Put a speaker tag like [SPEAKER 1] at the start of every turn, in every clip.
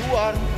[SPEAKER 1] You are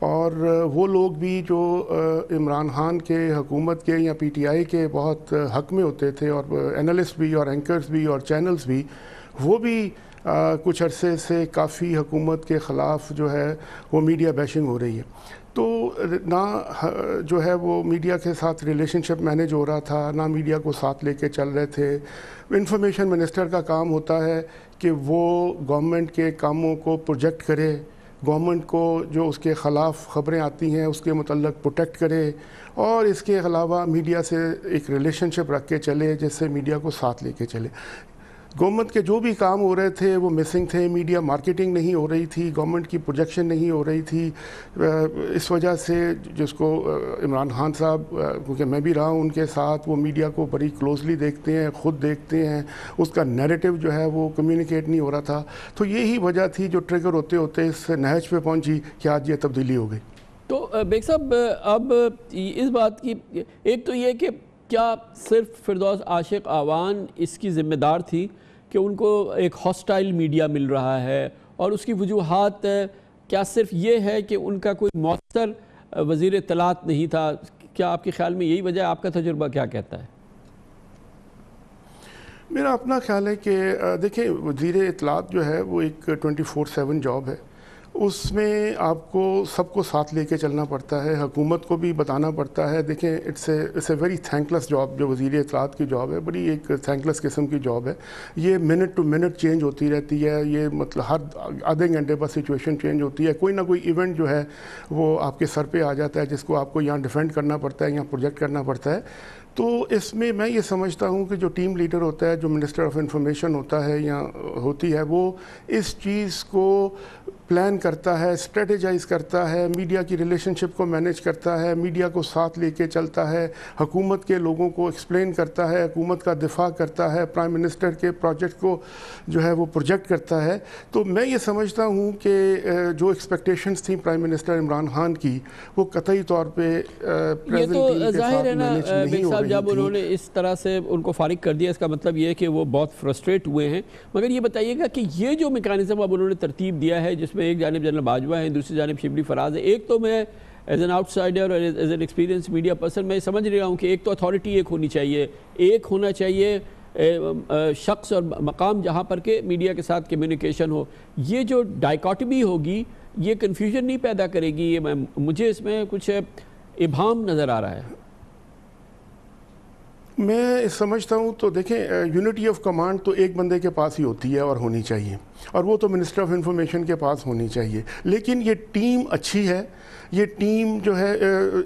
[SPEAKER 2] اور وہ لوگ بھی جو عمران خان کے حکومت کے یا پی ٹی آئی کے بہت حق میں ہوتے تھے، اور اینالسٹ بھی اور اینکرز بھی اور چینلز بھی، وہ بھی کچھ عرصے سے کافی حکومت کے خلاف جو ہے وہ میڈیا بیشنگ ہو رہی ہے. تو نہ جو ہے وہ میڈیا کے ساتھ ریلیشن شپ مینیج ہو رہا تھا، نہ میڈیا کو ساتھ لے کے چل رہے تھے. انفارمیشن منسٹر کا کام ہوتا ہے کہ وہ گورنمنٹ کے کاموں کو پروجیکٹ کرے، گورنمنٹ کو جو اس کے خلاف خبریں آتی ہیں اس کے متعلق پروٹیکٹ کرے، اور اس کے علاوہ میڈیا سے ایک ریلیشن شپ رکھ کے چلے جس سے میڈیا کو ساتھ لے کے چلے. گورنمنٹ کے جو بھی کام ہو رہے تھے وہ مسنگ تھے. میڈیا مارکیٹنگ نہیں ہو رہی تھی، گورنمنٹ کی پروجیکشن نہیں ہو رہی تھی. اس وجہ سے جس کو عمران خان صاحب، کیونکہ میں بھی رہا ہوں ان کے ساتھ، وہ میڈیا کو بڑی کلوزلی دیکھتے ہیں، خود دیکھتے ہیں، اس کا نیریٹو جو ہے وہ کمیونیکیٹ نہیں ہو رہا تھا. تو یہی وجہ تھی جو ٹریگر ہوتے ہوتے اس نہج پہ پہنچی کہ آج یہ تبدیلی ہو گئی.
[SPEAKER 3] تو بیگ صاحب، اب اس بات کی ایک تو یہ کہ کیا صرف فردوس عاشق آوان اس کی ذمہ دار تھی کہ ان کو ایک ہاسٹائل میڈیا مل رہا ہے، اور اس کی وجوہات کیا صرف یہ ہے کہ ان کا کوئی مؤثر وزیر اطلاعات نہیں تھا؟ کیا آپ کے خیال میں یہی وجہ ہے؟ آپ کا تجربہ کیا کہتا ہے؟
[SPEAKER 2] میرا اپنا خیال ہے کہ دیکھیں، وزیر اطلاعات جو ہے وہ ایک 24/7 جاب ہے. اس میں آپ کو سب کو ساتھ لے کے چلنا پڑتا ہے، حکومت کو بھی بتانا پڑتا ہے. دیکھیں، اٹس اے ویری تھینکلیس جاب. جو وزیر اطلاعات کی جاب ہے بڑی ایک تھینکلیس قسم کی جاب ہے. یہ منٹ ٹو منٹ چینج ہوتی رہتی ہے. یہ مطلب ہر آدھے گھنٹے پر سچویشن چینج ہوتی ہے. کوئی نہ کوئی ایونٹ جو ہے وہ آپ کے سر پہ آ جاتا ہے جس کو آپ کو یہاں ڈیفینڈ کرنا پڑتا ہے، یہاں پروجیکٹ کرنا پڑتا ہے. تو اس میں یہ سمجھتا ہوں کہ جو ٹیم لیڈر ہوتا ہے، جو منسٹر آف انفارمیشن ہوتا ہے یا ہوتی ہے، وہ اس چیز کو پلان کرتا ہے، اسٹریٹجائز کرتا ہے، میڈیا کی ریلیشن شپ کو مینیج کرتا ہے، میڈیا کو ساتھ لے کے چلتا ہے، حکومت کے لوگوں کو ایکسپلین کرتا ہے، حکومت کا دفاع کرتا ہے، پرائم منسٹر کے پروجیکٹ کو جو ہے وہ پروجیکٹ کرتا ہے. تو میں یہ سمجھتا ہوں کہ جو ایکسپیکٹیشنز تھیں پرائم منسٹر عمران خان کی، وہ قطعی طور پہ
[SPEAKER 3] یہ تو ظاہر ہے نا بیگ صاحب، جب انہوں نے اس طرح سے ان کو فارغ کر دیا، اس کا مطلب یہ ہے کہ وہ بہت فرسٹریٹ ہوئے ہیں. مگر یہ بتائیے گا کہ یہ جو میکانزم اب انہوں نے ترتیب دیا ہے، جس میں ایک جانب جنرل باجوہ ہیں، دوسری جانب شبلی فراز ہے. ایک تو میں ایز این آؤٹ سائڈر اور as an experience media person میں سمجھ رہا ہوں کہ ایک تو اتھارٹی ایک ہونی چاہیے، ایک ہونا چاہیے شخص اور مقام جہاں پر کہ میڈیا کے ساتھ کمیونیکیشن ہو. یہ جو ڈائیکاٹمی ہوگی یہ کنفیوژن نہیں پیدا کرے گی؟ یہ مجھے اس میں کچھ ابہام نظر آ رہا ہے.
[SPEAKER 2] میں سمجھتا ہوں تو دیکھیں، یونٹی آف کمانڈ تو ایک بندے کے پاس ہی ہوتی ہے اور ہونی چاہیے، اور وہ تو منسٹر آف انفارمیشن کے پاس ہونی چاہیے. لیکن یہ ٹیم اچھی ہے. یہ ٹیم جو ہے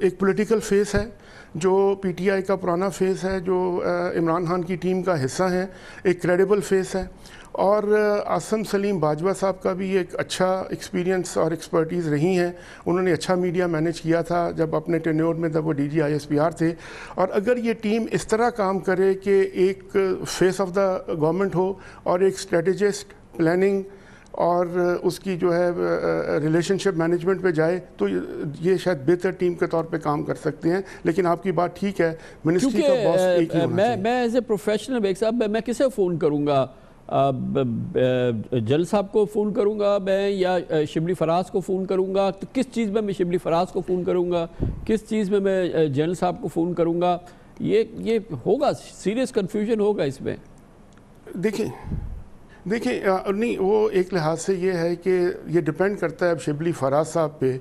[SPEAKER 2] ایک پولیٹیکل فیس ہے، جو پی ٹی آئی کا پرانا فیس ہے، جو عمران خان کی ٹیم کا حصہ ہیں. ایک کریڈیبل فیس ہے. اور عاصم سلیم باجوہ صاحب کا بھی ایک اچھا ایکسپیرینس اور ایکسپرٹیز رہی ہیں. انہوں نے اچھا میڈیا مینیج کیا تھا جب اپنے ٹینیور میں جب وہ ڈی جی ISPR تھے. اور اگر یہ ٹیم اس طرح کام کرے کہ ایک فیس آف دا گورنمنٹ ہو اور ایک اسٹریٹجسٹ پلاننگ اور اس کی جو ہے ریلیشن شپ مینجمنٹ پہ جائے، تو یہ شاید بہتر ٹیم کے طور پہ کام کر سکتے ہیں. لیکن آپ کی بات ٹھیک ہے، منسٹری کا باس ایک ہی ہونا چاہیے.
[SPEAKER 3] میں ایز اے پروفیشنل بیگ صاحب، میں کسے فون کروں گا؟ جل صاحب کو فون کروں گا میں، یا شبلی فراز کو فون کروں گا؟ تو کس چیز میں شبلی فراز کو فون کروں گا، کس چیز میں جل صاحب کو فون کروں گا؟ یہ ہوگا، سیریس کنفیوژن ہوگا اس میں.
[SPEAKER 2] دیکھیں نہیں، وہ ایک لحاظ سے یہ ہے کہ یہ ڈیپینڈ کرتا ہے اب شبلی فراز صاحب پہ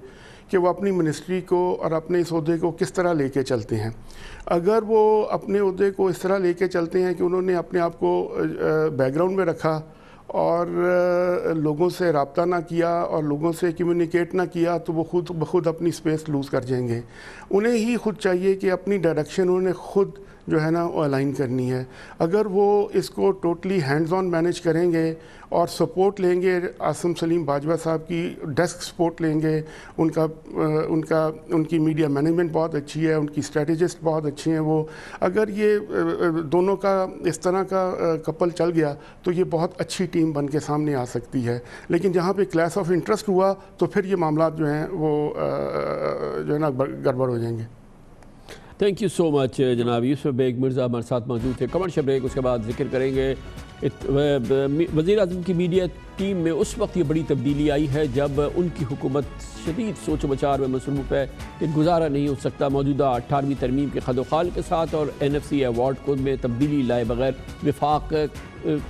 [SPEAKER 2] کہ وہ اپنی منسٹری کو اور اپنے اس عہدے کو کس طرح لے کے چلتے ہیں. اگر وہ اپنے عہدے کو اس طرح لے کے چلتے ہیں کہ انہوں نے اپنے آپ کو بیک گراؤنڈ میں رکھا اور لوگوں سے رابطہ نہ کیا اور لوگوں سے کمیونیکیٹ نہ کیا، تو وہ خود بخود اپنی سپیس لوز کر جائیں گے. انہیں ہی خود چاہیے کہ اپنی ڈائریکشن انہوں نے خود جو ہے نا وہ الائن کرنی ہے. اگر وہ اس کو ٹوٹلی ہینڈز آن مینیج کریں گے اور سپورٹ لیں گے، عاصم سلیم باجوہ صاحب کی ڈیسک سپورٹ لیں گے، ان کی میڈیا مینجمنٹ بہت اچھی ہے، ان کی اسٹریٹجسٹ بہت اچھی ہیں. وہ اگر یہ دونوں کا اس طرح کا کپل چل گیا تو یہ بہت اچھی ٹیم بن کے سامنے آ سکتی ہے. لیکن جہاں پہ کلیش آف انٹرسٹ ہوا تو پھر یہ معاملات جو ہیں وہ جو ہے نا گڑبڑ ہو جائیں گے.
[SPEAKER 3] تھینک یو سو مچ جناب. یوسف بیگ مرزا ہمارے ساتھ موجود تھے. کمرشل بریک، اس کے بعد ذکر کریں گے وزیر اعظم کی میڈیا ٹیم میں اس وقت یہ بڑی تبدیلی آئی ہے جب ان کی حکومت شدید سوچ و بچار میں مصروف ہے کہ گزارا نہیں ہو سکتا موجودہ 18ویں ترمیم کے خد و خال کے ساتھ، اور NFC ایوارڈ کو میں تبدیلی لائے بغیر وفاق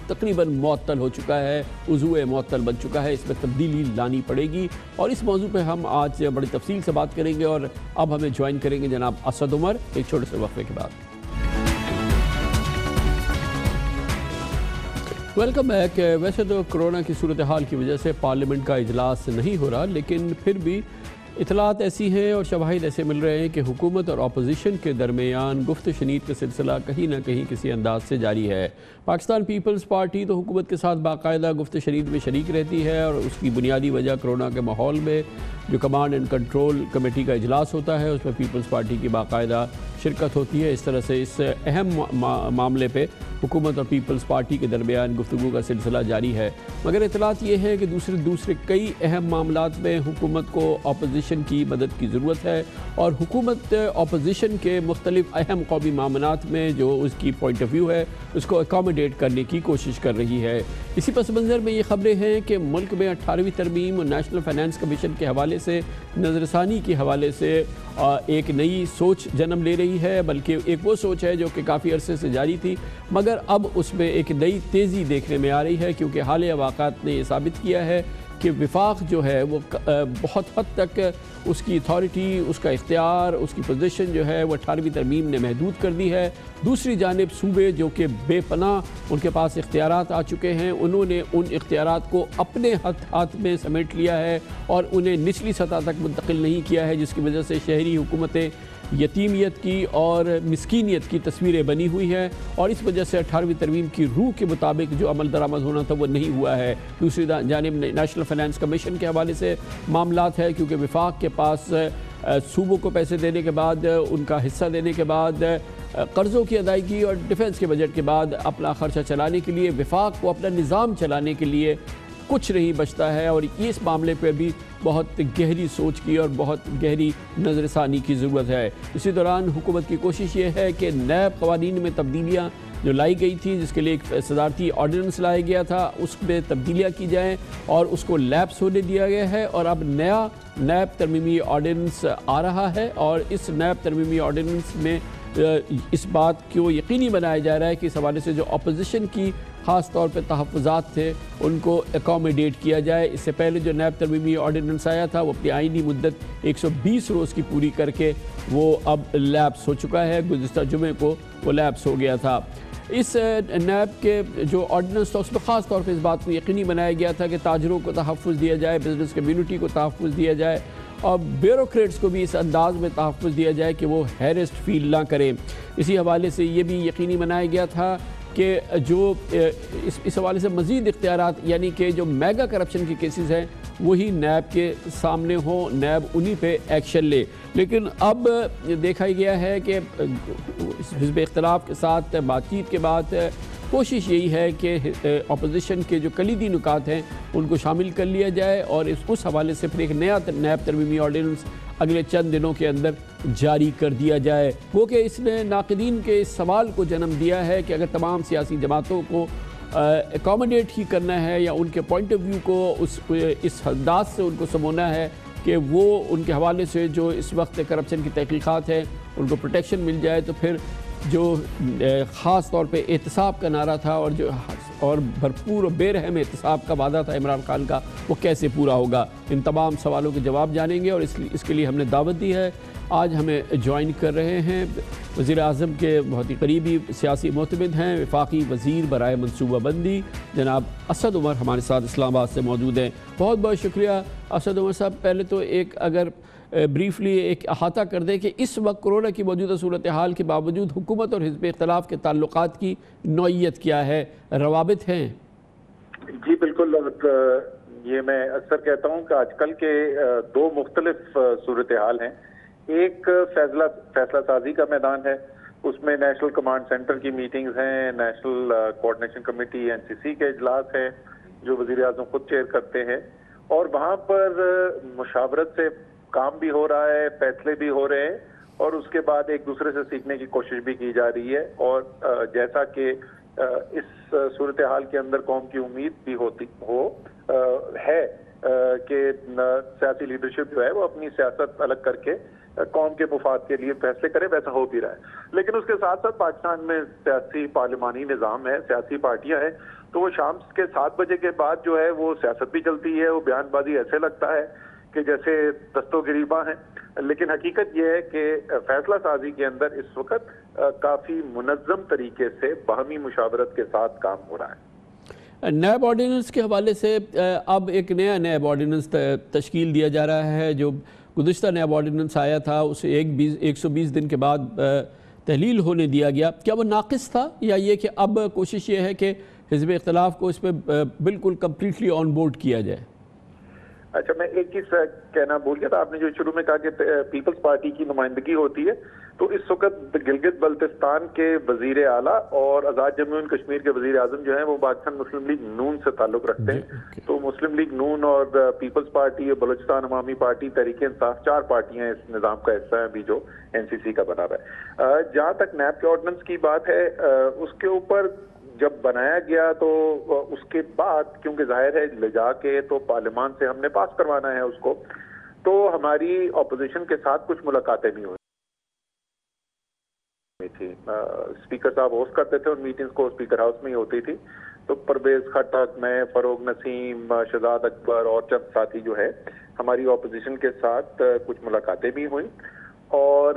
[SPEAKER 3] تقریباً معطل ہو چکا ہے، عضو معطل بن چکا ہے، اس میں تبدیلی لانی پڑے گی، اور اس موضوع پہ ہم آج بڑی تفصیل سے بات کریں گے، اور اب ہمیں جوائن کریں گے جناب اسد عمر ایک چھوٹے سے وقفے کے بعد۔ Welcome back. ویسے تو کرونا کی صورتحال کی وجہ سے پارلیمنٹ کا اجلاس نہیں ہو رہا، لیکن پھر بھی اطلاعات ایسی ہیں اور شواہد ایسے مل رہے ہیں کہ حکومت اور اپوزیشن کے درمیان گفت و شنید کا سلسلہ کہیں نہ کہیں کسی انداز سے جاری ہے۔ پاکستان پیپلز پارٹی تو حکومت کے ساتھ باقاعدہ گفت و شنید میں شریک رہتی ہے، اور اس کی بنیادی وجہ کرونا کے ماحول میں جو کمانڈ اینڈ کنٹرول کمیٹی کا اجلاس ہوتا ہے اس میں پیپلز پارٹی کی باقاعدہ شرکت ہوتی ہے۔ اس طرح سے اس اہم معاملے پہ حکومت اور پیپلز پارٹی کے درمیان گفتگو کا سلسلہ جاری ہے، مگر اطلاعات یہ ہے کہ دوسرے کئی اہم معاملات میں حکومت کو اپوزیشن کی مدد کی ضرورت ہے، اور حکومت اپوزیشن کے مختلف اہم قومی معاملات میں جو اس کی پوائنٹ آف ویو ہے اس کو اکاموڈیٹ کرنے کی کوشش کر رہی ہے۔ اسی پس منظر میں یہ خبریں ہیں کہ ملک میں 18ویں ترمیم اور نیشنل فائنانس کمیشن کے حوالے سے نظر ثانی کے حوالے سے ایک نئی سوچ جنم لے رہی ہے، بلکہ ایک وہ سوچ ہے جو کہ کافی عرصے سے جاری تھی، مگر اب اس میں ایک نئی تیزی دیکھنے میں آ رہی ہے، کیونکہ حالیہ واقعات نے یہ ثابت کیا ہے کہ وفاق جو ہے وہ بہت حد تک اس کی اتھارٹی، اس کا اختیار، اس کی پوزیشن جو ہے وہ 18ویں ترمیم نے محدود کر دی ہے۔ دوسری جانب صوبے جو کہ بے پناہ ان کے پاس اختیارات آ چکے ہیں، انہوں نے ان اختیارات کو اپنے ہاتھ میں سمیٹ لیا ہے اور انہیں نچلی سطح تک منتقل نہیں کیا ہے، جس کی وجہ سے شہری حکومتیں یتیمیت کی اور مسکینیت کی تصویریں بنی ہوئی ہیں، اور اس وجہ سے 18ویں ترمیم کی روح کے مطابق جو عمل درآمد ہونا تھا وہ نہیں ہوا ہے۔ دوسری جانب نیشنل فائنانس کمیشن کے حوالے سے معاملات ہے، کیونکہ وفاق کے پاس صوبوں کو پیسے دینے کے بعد، ان کا حصہ دینے کے بعد، قرضوں کی ادائیگی اور ڈیفنس کے بجٹ کے بعد اپنا خرچہ چلانے کے لیے، وفاق کو اپنا نظام چلانے کے لیے کچھ نہیں بچتا ہے، اور اس معاملے پہ بھی بہت گہری سوچ کی اور بہت گہری نظر ثانی کی ضرورت ہے۔ اسی دوران حکومت کی کوشش یہ ہے کہ نیب قوانین میں تبدیلیاں جو لائی گئی تھی، جس کے لیے ایک صدارتی آرڈیننس لایا گیا تھا، اس میں تبدیلیاں کی جائیں اور اس کو لیپس ہونے دیا گیا ہے، اور اب نیا نیب ترمیمی آرڈیننس آ رہا ہے، اور اس نیب ترمیمی آرڈیننس میں اس بات کو یقینی بنایا جا رہا ہے کہ اس حوالے سے جو اپوزیشن کی خاص طور پہ تحفظات تھے ان کو اکاموڈیٹ کیا جائے۔ اس سے پہلے جو نیب ترمیمی آرڈیننس آیا تھا وہ اپنی آئینی مدت 120 روز کی پوری کر کے وہ اب لیپس ہو چکا ہے، گزشتہ جمعے کو وہ لیپس ہو گیا تھا۔ اس نیب کے جو آرڈیننس تھا اس میں خاص طور پہ اس بات کو یقینی بنایا گیا تھا کہ تاجروں کو تحفظ دیا جائے، بزنس کمیونٹی کو تحفظ دیا جائے، اور بیوروکریٹس کو بھی اس انداز میں تحفظ دیا جائے کہ وہ ہیرسڈ فیل نہ کریں۔ اسی حوالے سے یہ بھی یقینی بنایا گیا تھا کہ جو اس حوالے سے مزید اختیارات، یعنی کہ جو میگا کرپشن کے کیسز ہیں وہی نیب کے سامنے ہوں، نیب انہی پہ ایکشن لے۔ لیکن اب دیکھا گیا ہے کہ حزب اختلاف کے ساتھ بات چیت کے بعد کوشش یہی ہے کہ اپوزیشن کے جو کلیدی نکات ہیں ان کو شامل کر لیا جائے، اور اس حوالے سے پھر ایک نیا نیب ترمیمی آرڈیننس اگلے چند دنوں کے اندر جاری کر دیا جائے۔ وہ کہ اس نے ناقدین کے اس سوال کو جنم دیا ہے کہ اگر تمام سیاسی جماعتوں کو اکاموڈیٹ ہی کرنا ہے یا ان کے پوائنٹ آف ویو کو اس انداز سے ان کو سمونا ہے کہ وہ ان کے حوالے سے جو اس وقت کرپشن کی تحقیقات ہیں ان کو پروٹیکشن مل جائے، تو پھر جو خاص طور پہ احتساب کا نعرہ تھا اور بھرپور و بے رحم احتساب کا وعدہ تھا عمران خان کا، وہ کیسے پورا ہوگا؟ ان تمام سوالوں کے جواب جانیں گے، اور اس کے لیے ہم نے دعوت دی ہے۔ آج ہمیں جوائن کر رہے ہیں وزیر اعظم کے بہت ہی قریبی سیاسی معتمد ہیں، وفاقی وزیر برائے منصوبہ بندی جناب اسد عمر ہمارے ساتھ اسلام آباد سے موجود ہیں۔ بہت بہت شکریہ اسد عمر صاحب۔ پہلے تو ایک اگر بریفلی ایک احاطہ کر دیں کہ اس وقت کرونا کی موجودہ صورتحال کے باوجود حکومت اور حزب اختلاف کے تعلقات کی نوعیت کیا ہے، روابط ہیں؟
[SPEAKER 4] جی بالکل، یہ میں اکثر کہتا ہوں کہ آج کل کے دو مختلف صورتحال ہیں۔ ایک فیصلہ سازی کا میدان ہے، اس میں نیشنل کمانڈ سینٹر کی میٹنگز ہیں، نیشنل کوآرڈینیشن کمیٹی NCC کے اجلاس ہیں جو وزیر اعظم خود چیئر کرتے ہیں، اور وہاں پر مشاورت سے کام بھی ہو رہا ہے، فیصلے بھی ہو رہے ہیں، اور اس کے بعد ایک دوسرے سے سیکھنے کی کوشش بھی کی جا رہی ہے۔ اور جیسا کہ اس صورتحال کے اندر قوم کی امید بھی ہے کہ سیاسی لیڈرشپ جو ہے وہ اپنی سیاست الگ کر کے قوم کے مفاد کے لیے فیصلے کرے. ویسا ہو بھی رہا ہے. لیکن اس کے ساتھ ساتھ پاکستان میں سیاسی پارلیمانی نظام ہے, سیاسی پارٹیاں ہیں, تو وہ شام کے 7 بجے کے بعد جو ہے وہ سیاست بھی چلتی ہے. وہ بیان بازی ایسے لگتا ہے کہ جیسے دست و گریباں ہیں, لیکن حقیقت یہ ہے کہ فیصلہ سازی کے اندر اس وقت کافی منظم طریقے سے باہمی مشاورت کے ساتھ کام ہو رہا ہے.
[SPEAKER 3] نیب آرڈیننس کے حوالے سے اب ایک نیا نیب آرڈیننس تشکیل دیا جا رہا ہے. جو گزشتہ نیب آرڈیننس آیا تھا اسے 120 دن کے بعد تحلیل ہونے دیا گیا. کیا وہ ناقص تھا, یا یہ کہ اب کوشش یہ ہے کہ حزب اختلاف کو اس پہ بالکل کمپلیٹلی آن بورڈ کیا جائے؟
[SPEAKER 4] اچھا, میں ایک چیز کہنا بھول گیا تھا. آپ نے جو شروع میں کہا کہ پیپلز پارٹی کی نمائندگی ہوتی ہے, تو اس وقت گلگت بلتستان کے وزیر اعلیٰ اور آزاد جموں اینڈ کشمیر کے وزیر اعظم جو ہیں وہ پاکستان مسلم لیگ نون سے تعلق رکھتے ہیں. تو مسلم لیگ نون اور پیپلز پارٹی, بلوچستان عوامی پارٹی, تحریک انصاف, 4 پارٹیاں اس نظام کا حصہ ہیں ابھی جو NCC کا بنا ہوا ہے. جہاں تک نیب کے آرڈیننس کی بات ہے, اس کے اوپر جب بنایا گیا تو اس کے بعد کیونکہ ظاہر ہے لے جا کے تو پارلیمان سے ہم نے پاس کروانا ہے اس کو, تو ہماری اپوزیشن کے ساتھ کچھ ملاقاتیں بھی ہوئی تھی. اسپیکر صاحب ہوسٹ کرتے تھے ان میٹنگز کو, اسپیکر ہاؤس میں ہی ہوتی تھی. تو پرویز خٹک, میں, فروغ نسیم, شہزاد اکبر اور چند ساتھی جو ہے ہماری اپوزیشن کے ساتھ کچھ ملاقاتیں بھی ہوئیں. اور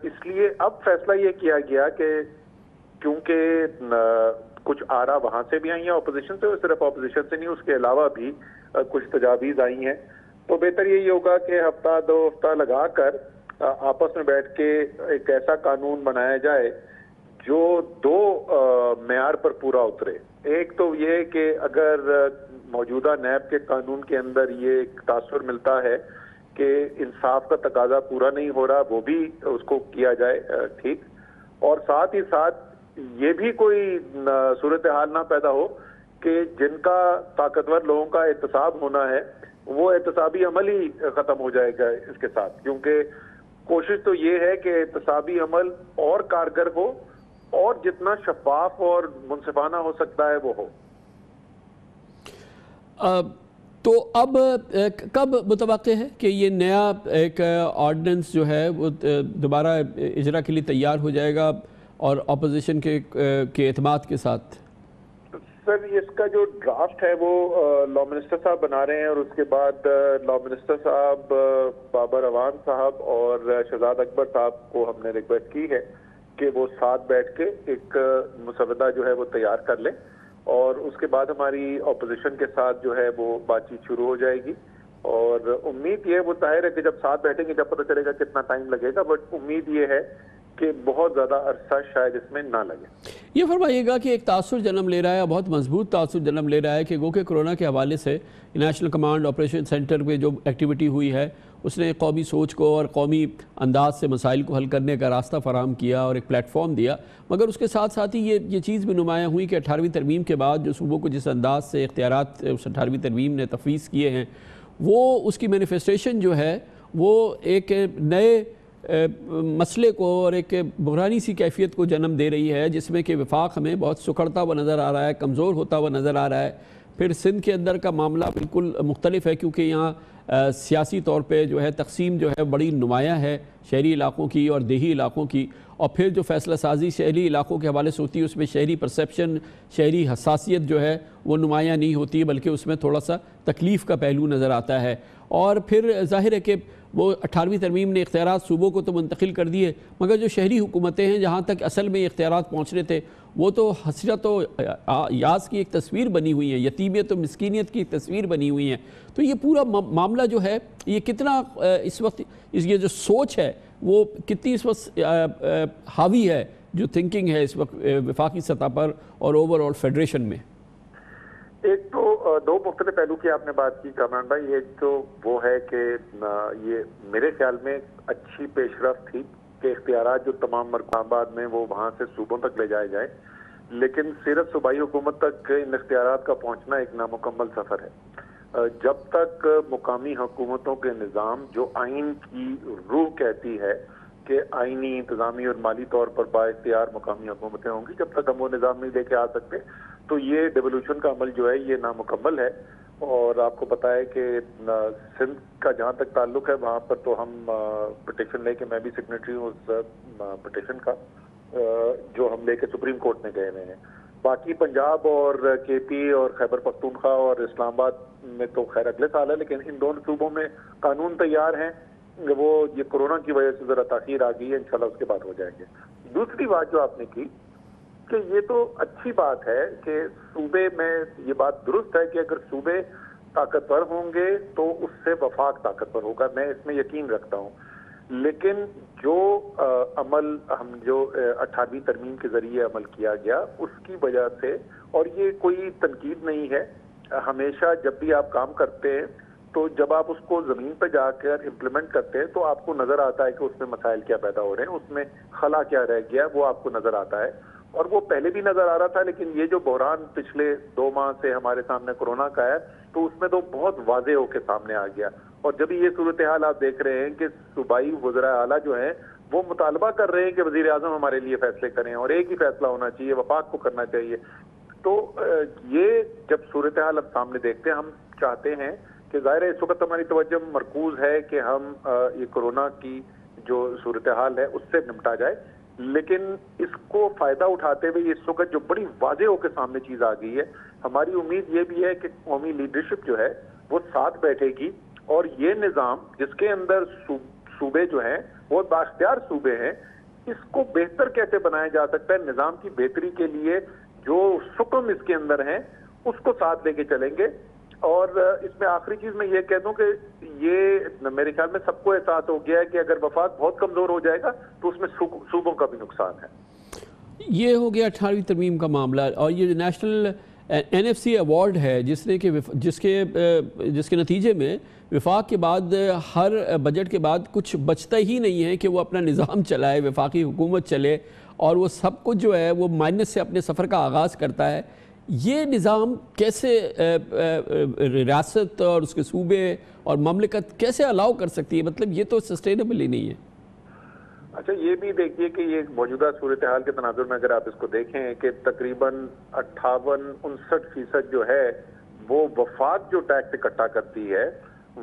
[SPEAKER 4] اس لیے اب فیصلہ یہ کیا گیا کہ کیونکہ کچھ آرا وہاں سے بھی آئی ہیں اپوزیشن سے, اور صرف اپوزیشن سے نہیں اس کے علاوہ بھی کچھ تجاویز آئی ہیں, تو بہتر یہی ہوگا کہ ہفتہ 2 ہفتہ لگا کر آپس میں بیٹھ کے ایک ایسا قانون بنایا جائے جو 2 معیار پر پورا اترے. ایک تو یہ کہ اگر موجودہ نیب کے قانون کے اندر یہ ایک تاثر ملتا ہے کہ انصاف کا تقاضا پورا نہیں ہو رہا, وہ بھی اس کو کیا جائے ٹھیک, اور ساتھ ہی ساتھ یہ بھی کوئی صورتحال نہ پیدا ہو کہ جن کا طاقتور لوگوں کا احتساب ہونا ہے وہ احتسابی عمل ہی ختم ہو جائے گا اس کے ساتھ. کیونکہ کوشش تو یہ ہے کہ احتسابی عمل اور کارگر ہو اور جتنا شفاف اور منصفانہ ہو سکتا ہے وہ ہو.
[SPEAKER 3] تو اب کب متوقع ہے کہ یہ نیا ایک آرڈیننس جو ہے وہ دوبارہ اجرا کے لیے تیار ہو جائے گا اور اپوزیشن کے اعتماد کے ساتھ؟
[SPEAKER 4] سر, اس کا جو ڈرافٹ ہے وہ لا منسٹر صاحب بنا رہے ہیں, اور اس کے بعد لا منسٹر صاحب بابر اوان صاحب اور شہزاد اکبر صاحب کو ہم نے ریکویسٹ کی ہے کہ وہ ساتھ بیٹھ کے ایک مسودہ جو ہے وہ تیار کر لیں, اور اس کے بعد ہماری اپوزیشن کے ساتھ جو ہے وہ بات چیت شروع ہو جائے گی. اور امید یہ, وہ ظاہر ہے کہ جب ساتھ بیٹھیں گے جب پتہ چلے گا کتنا ٹائم لگے گا, بٹ امید یہ ہے کہ بہت زیادہ عرصہ شاید اس میں نہ لگے.
[SPEAKER 3] یہ فرمائیے گا کہ ایک تاثر جنم لے رہا ہے, بہت مضبوط تاثر جنم لے رہا ہے کہ گو کہ کرونا کے حوالے سے نیشنل کمانڈ آپریشن سینٹر پہ جو ایکٹیویٹی ہوئی ہے اس نے قومی سوچ کو اور قومی انداز سے مسائل کو حل کرنے کا راستہ فراہم کیا اور ایک پلیٹ فارم دیا. مگر اس کے ساتھ ساتھ ہی یہ چیز بھی نمایاں ہوئی کہ 18ویں ترمیم کے بعد جو صوبوں کو جس انداز سے اختیارات اس 18ویں ترمیم نے تفویض کیے ہیں, وہ اس کی مینیفیسٹیشن جو ہے وہ ایک نئے مسئلے کو اور ایک بحرانی سی کیفیت کو جنم دے رہی ہے, جس میں کہ وفاق ہمیں بہت سکڑتا ہوا نظر آ رہا ہے, کمزور ہوتا ہوا نظر آ رہا ہے. پھر سندھ کے اندر کا معاملہ بالکل مختلف ہے, کیونکہ یہاں سیاسی طور پہ جو ہے تقسیم جو ہے بڑی نمایاں ہے شہری علاقوں کی اور دیہی علاقوں کی, اور پھر جو فیصلہ سازی شہری علاقوں کے حوالے سے ہوتی ہے اس میں شہری پرسیپشن, شہری حساسیت جو ہے وہ نمایاں نہیں ہوتی ہے, بلکہ اس میں تھوڑا سا تکلیف کا پہلو نظر آتا ہے. اور پھر ظاہر ہے کہ وہ 18ویں ترمیم نے اختیارات صوبوں کو تو منتقل کر دیے, مگر جو شہری حکومتیں ہیں جہاں تک اصل میں اختیارات پہنچنے تھے وہ تو حسرت و یاس کی ایک تصویر بنی ہوئی ہے, یتیمیت و مسکینیت کی ایک تصویر بنی ہوئی ہے. تو یہ پورا معاملہ جو ہے یہ کتنا اس وقت یہ جو سوچ ہے وہ کتنی اس وقت حاوی ہے, جو تھنکنگ ہے اس وقت وفاقی سطح پر اور اوور آل فیڈریشن میں؟
[SPEAKER 4] ایک تو 2 مختلف پہلو کی آپ نے بات کی کامران بھائی. ایک تو وہ ہے کہ یہ میرے خیال میں اچھی پیش رفت تھی کہ اختیارات جو تمام مقامات میں وہ وہاں سے صوبوں تک لے جائے جائیں, لیکن صرف صوبائی حکومت تک ان اختیارات کا پہنچنا ایک نامکمل سفر ہے. جب تک مقامی حکومتوں کے نظام جو آئین کی روح کہتی ہے کہ آئینی, انتظامی اور مالی طور پر بااختیار مقامی حکومتیں ہوں گی. جب تک ہم وہ نظام نہیں لے کے آ سکتے تو یہ ڈیولوشن کا عمل جو ہے یہ نامکمل ہے. اور آپ کو پتا ہے کہ سندھ کا جہاں تک تعلق ہے وہاں پر تو ہم پٹیشن لے کے, میں بھی سگنیٹری ہوں اس پٹیشن کا, جو ہم لے کے سپریم کورٹ میں گئے ہوئے ہیں. باقی پنجاب اور کے پی اور خیبر پختونخوا اور اسلام آباد میں تو خیر اگلے سال ہے, لیکن ان دونوں صوبوں میں قانون تیار ہیں. وہ یہ کورونا کی وجہ سے ذرا تاخیر آ گئی ہے, انشاءاللہ اس کے بعد ہو جائیں گے. دوسری بات جو آپ نے کی کہ یہ تو اچھی بات ہے کہ صوبے میں, یہ بات درست ہے کہ اگر صوبے طاقتور ہوں گے تو اس سے وفاق طاقتور ہوگا, میں اس میں یقین رکھتا ہوں. لیکن جو عمل ہم جو 18ویں ترمیم کے ذریعے عمل کیا گیا اس کی وجہ سے, اور یہ کوئی تنقید نہیں ہے, ہمیشہ جب بھی آپ کام کرتے ہیں تو جب آپ اس کو زمین پہ جا کر امپلیمنٹ کرتے ہیں تو آپ کو نظر آتا ہے کہ اس میں مسائل کیا پیدا ہو رہے ہیں, اس میں خلا کیا رہ گیا وہ آپ کو نظر آتا ہے. اور وہ پہلے بھی نظر آ رہا تھا, لیکن یہ جو بحران پچھلے 2 ماہ سے ہمارے سامنے کورونا کا ہے تو اس میں تو بہت واضح ہو کے سامنے آ گیا. اور جب یہ صورتحال آپ دیکھ رہے ہیں کہ صوبائی وزراء اعلیٰ جو ہیں وہ مطالبہ کر رہے ہیں کہ وزیر اعظم ہمارے لیے فیصلے کریں, اور ایک ہی فیصلہ ہونا چاہیے, وفاق کو کرنا چاہیے. تو یہ جب صورتحال اب سامنے دیکھتے ہیں, ہم چاہتے ہیں کہ ظاہر ہے اس وقت ہماری توجہ مرکوز ہے کہ ہم یہ کورونا کی جو صورتحال ہے اس سے نمٹا جائے, لیکن اس کو فائدہ اٹھاتے ہوئے اس وقت جو بڑی واضح ہو کے سامنے چیز آ گئی ہے, ہماری امید یہ بھی ہے کہ قومی لیڈرشپ جو ہے وہ ساتھ بیٹھے گی, اور یہ نظام جس کے اندر صوبے جو ہیں وہ بااختیار صوبے ہیں, اس کو بہتر کیسے بنایا جا سکتا ہے, نظام کی بہتری کے لیے جو حکم اس کے اندر ہیں اس کو ساتھ لے کے چلیں گے. اور اس میں آخری چیز میں یہ کہہ دوں کہ یہ میرے خیال میں سب کو احساس ہو گیا ہے کہ اگر وفاق بہت کمزور ہو جائے گا تو اس میں صوبوں کا بھی نقصان ہے.
[SPEAKER 3] یہ ہو گیا 18ویں ترمیم کا معاملہ. اور یہ نیشنل NFC ایوارڈ ہے جس کے نتیجے میں وفاق کے بعد ہر بجٹ کے بعد کچھ بچتا ہی نہیں ہے کہ وہ اپنا نظام چلائے, وفاقی حکومت چلے, اور وہ سب کچھ جو ہے وہ مائنس سے اپنے سفر کا آغاز کرتا ہے. یہ نظام کیسے ریاست اور اس کے صوبے اور مملکت کیسے الاؤ کر سکتی ہے؟ مطلب یہ تو سسٹینیبل ہی نہیں ہے.
[SPEAKER 4] اچھا, یہ بھی دیکھیے کہ یہ موجودہ صورتحال کے تناظر میں اگر آپ اس کو دیکھیں کہ تقریباً 58-59% جو ہے وہ وفاق جو ٹیکس اکٹھا کرتی ہے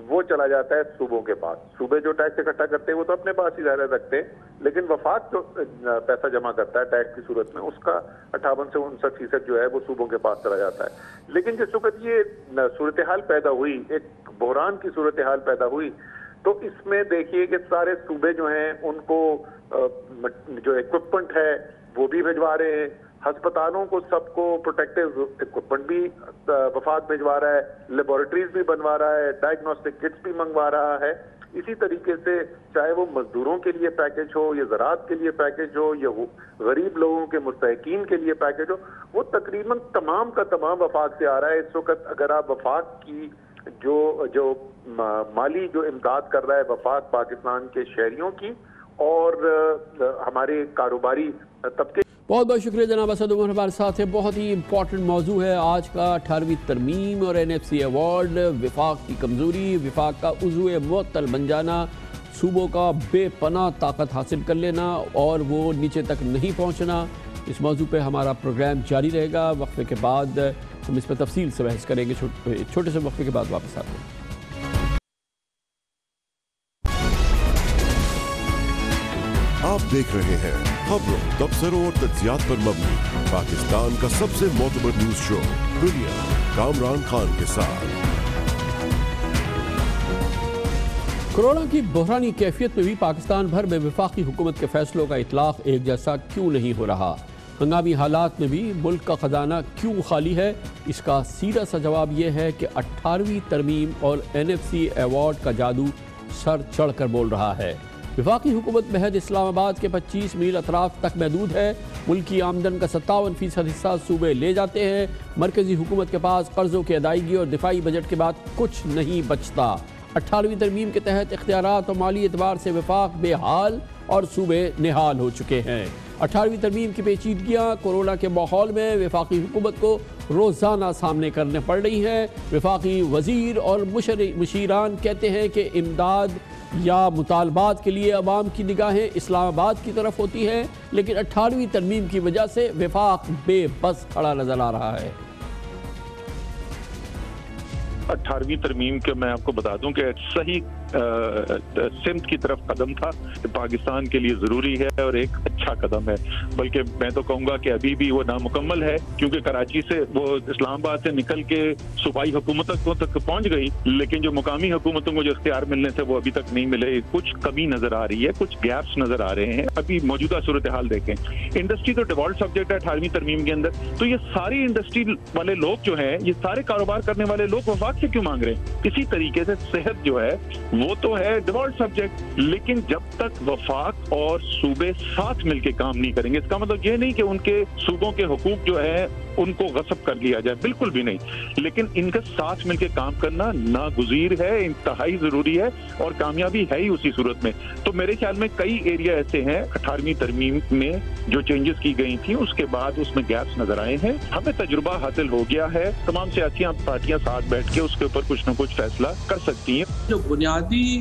[SPEAKER 4] وہ چلا جاتا ہے صوبوں کے پاس. صوبے جو ٹیکس اکٹھا کرتے ہیں وہ تو اپنے پاس ہی ظاہر رکھتے ہیں, لیکن وفاق جو پیسہ جمع کرتا ہے ٹیکس کی صورت میں اس کا 58 سے 59% جو ہے وہ صوبوں کے پاس چلا جاتا ہے. لیکن جس وقت یہ صورتحال پیدا ہوئی, ایک بحران کی صورتحال پیدا ہوئی, تو اس میں دیکھیے کہ سارے صوبے جو ہیں ان کو جو ایکوپمنٹ ہے وہ بھی بھجوا رہے ہیں, ہسپتالوں کو سب کو پروٹیکٹیو ایکوپمنٹ بھی وفاق بھجوا رہا ہے, لیبارٹریز بھی بنوا رہا ہے, ڈائگنوسٹک کٹس بھی منگوا رہا ہے. اسی طریقے سے چاہے وہ مزدوروں کے لیے پیکج ہو یا زراعت کے لیے پیکج ہو یا غریب لوگوں کے مستحقین کے لیے پیکج ہو, وہ تقریباً تمام کا تمام وفاق سے آ رہا ہے. اس وقت اگر آپ وفاق کی جو مالی جو امداد کر رہا ہے وفاق پاکستان کے شہریوں کی اور ہمارے کاروباری طبقے.
[SPEAKER 3] بہت بہت شکریہ جناب اسد عمر ہمارے ساتھ ہے. بہت ہی امپورٹنٹ موضوع ہے آج کا 18ویں ترمیم اور NFC ایوارڈ, وفاق کی کمزوری, وفاق کا عضو معطل بن جانا, صوبوں کا بے پناہ طاقت حاصل کر لینا اور وہ نیچے تک نہیں پہنچنا. اس موضوع پہ ہمارا پروگرام جاری رہے گا. وقفے کے بعد ہم اس پہ تفصیل سے بحث کریں گے. چھوٹے سے وقفے کے بعد واپس آتے ہیں.
[SPEAKER 5] آپ دیکھ رہے ہیں خبروں, تبصروں اور تجزیات پر مبنی پاکستان کا سب سے معتبر نیوز شو دنیا, کامران خان کے ساتھ.
[SPEAKER 3] کورونا کی بحرانی کیفیت میں بھی پاکستان بھر میں وفاقی حکومت کے فیصلوں کا اطلاق ایک جیسا کیوں نہیں ہو رہا؟ ہنگامی حالات میں بھی ملک کا خزانہ کیوں خالی ہے؟ اس کا سیدھا سا جواب یہ ہے کہ 18ویں ترمیم اور NFC ایوارڈ کا جادو سر چڑھ کر بول رہا ہے. وفاقی حکومت محض اسلام آباد کے 25 میل اطراف تک محدود ہے. ملکی آمدن کا 57% حصہ صوبے لے جاتے ہیں. مرکزی حکومت کے پاس قرضوں کی ادائیگی اور دفاعی بجٹ کے بعد کچھ نہیں بچتا. 18ویں ترمیم کے تحت اختیارات اور مالی اعتبار سے وفاق بے حال اور صوبے نہال ہو چکے ہیں. 18ویں ترمیم کی پیچیدگیاں کورونا کے ماحول میں وفاقی حکومت کو روزانہ سامنے کرنے پڑ رہی ہیں۔ وفاقی وزیر اور مشیران کہتے ہیں کہ امداد یا مطالبات کے لیے عوام کی نگاہیں اسلام آباد کی طرف ہوتی ہیں، لیکن 18ویں ترمیم کی وجہ سے وفاق بے بس کھڑا نظر آ رہا ہے۔
[SPEAKER 6] 18ویں ترمیم کے میں آپ کو بتا دوں کہ صحیح سمت کی طرف قدم تھا، پاکستان کے لیے ضروری ہے اور ایک اچھا قدم ہے، بلکہ میں تو کہوں گا کہ ابھی بھی وہ نامکمل ہے، کیونکہ کراچی سے وہ اسلام آباد سے نکل کے صوبائی حکومتوں تک پہنچ گئی، لیکن جو مقامی حکومتوں کو جو اختیار ملنے تھے وہ ابھی تک نہیں ملے۔ کچھ کمی نظر آ رہی ہے، کچھ گیپس نظر آ رہے ہیں۔ ابھی موجودہ صورتحال دیکھیں، انڈسٹری تو ڈیفالٹ سبجیکٹ ہے 18ویں ترمیم کے اندر، تو یہ ساری انڈسٹری والے لوگ جو ہیں، یہ سارے کاروبار کرنے والے لوگ وفاق سے کیوں مانگ رہے ہیں؟ اسی طریقے سے صحت جو ہے وہ تو ہے ڈیفالٹ سبجیکٹ، لیکن جب تک وفاق اور صوبے ساتھ مل کے کام نہیں کریں گے، اس کا مطلب یہ نہیں کہ ان کے صوبوں کے حقوق جو ہے ان کو غصب کر لیا جائے، بالکل بھی نہیں، لیکن ان کا ساتھ مل کے کام کرنا ناگزیر ہے، انتہائی ضروری ہے، اور کامیابی ہے ہی اسی صورت میں۔ تو میرے خیال میں کئی ایریا ایسے ہیں 18ویں ترمیم میں جو چینجز کی گئی تھیں، اس کے بعد اس میں گیپس نظر آئے ہیں۔ ہمیں تجربہ حاصل ہو گیا ہے، تمام سیاسی پارٹیاں ساتھ بیٹھ کے اس کے اوپر کچھ نہ کچھ فیصلہ کر سکتی ہیں۔
[SPEAKER 7] جو بنیادی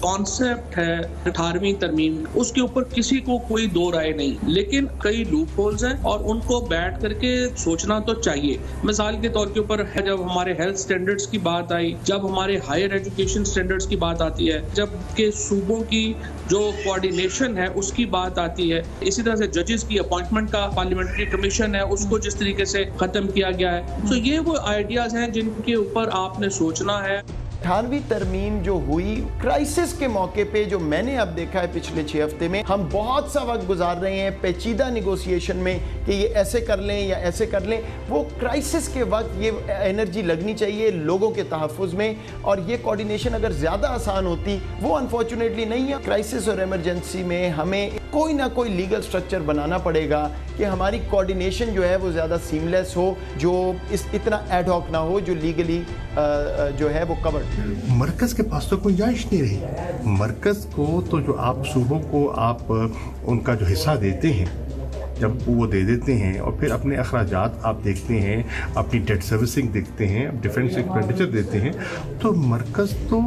[SPEAKER 7] کانسیپٹ ہے 18ویں ترمیم، اس کے اوپر کسی کو کوئی دو رائے نہیں، لیکن کئی لوپ ہولز ہیں اور ان کو بیٹھ کر کے سوچنا تو چاہیے۔ مثال کے طور کے اوپر جب ہمارے ہیلتھ سٹینڈرڈز کی بات آئی، جب ہمارے ہائر ایجوکیشن سٹینڈرڈز کی بات آتی ہے، جب کہ صوبوں کی جو کوارڈینیشن ہے اس کی بات آتی ہے، اسی طرح سے ججز کی اپوائنٹمنٹ کا پارلیمنٹری کمیشن ہے اس کو جس طریقے سے ختم کیا گیا ہے، تو یہ وہ آئیڈیاز ہیں جن کے اوپر آپ نے سوچنا ہے۔
[SPEAKER 8] 18ویں ترمیم جو ہوئی کرائسس کے موقع پہ، جو میں نے اب دیکھا ہے پچھلے 6 ہفتے میں، ہم بہت سا وقت گزار رہے ہیں پیچیدہ نیگوسیشن میں کہ یہ ایسے کر لیں یا ایسے کر لیں۔ وہ کرائسس کے وقت یہ انرجی لگنی چاہیے لوگوں کے تحفظ میں، اور یہ کوارڈینیشن اگر زیادہ آسان ہوتی، وہ انفارچونیٹلی نہیں ہے۔ کرائسس اور ایمرجنسی میں ہمیں کوئی نہ کوئی لیگل سٹرکچر بنانا پڑے گا کہ ہماری کوارڈینیشن جو ہے وہ زیادہ سیملیس ہو، جو اتنا ایڈ ہاک نہ ہو، جو لیگلی جو ہے وہ کورڈ۔
[SPEAKER 9] مرکز کے پاس تو کوئی گنجائش نہیں رہی۔ مرکز کو تو جو آپ صوبوں کو آپ ان کا جو حصہ دیتے ہیں، جب وہ دے دیتے ہیں اور پھر اپنے اخراجات آپ دیکھتے ہیں، اپنی ڈیٹ سروسنگ دیکھتے ہیں، ڈیفنس ایکسپینڈیچر دیتے ہیں، تو مرکز تو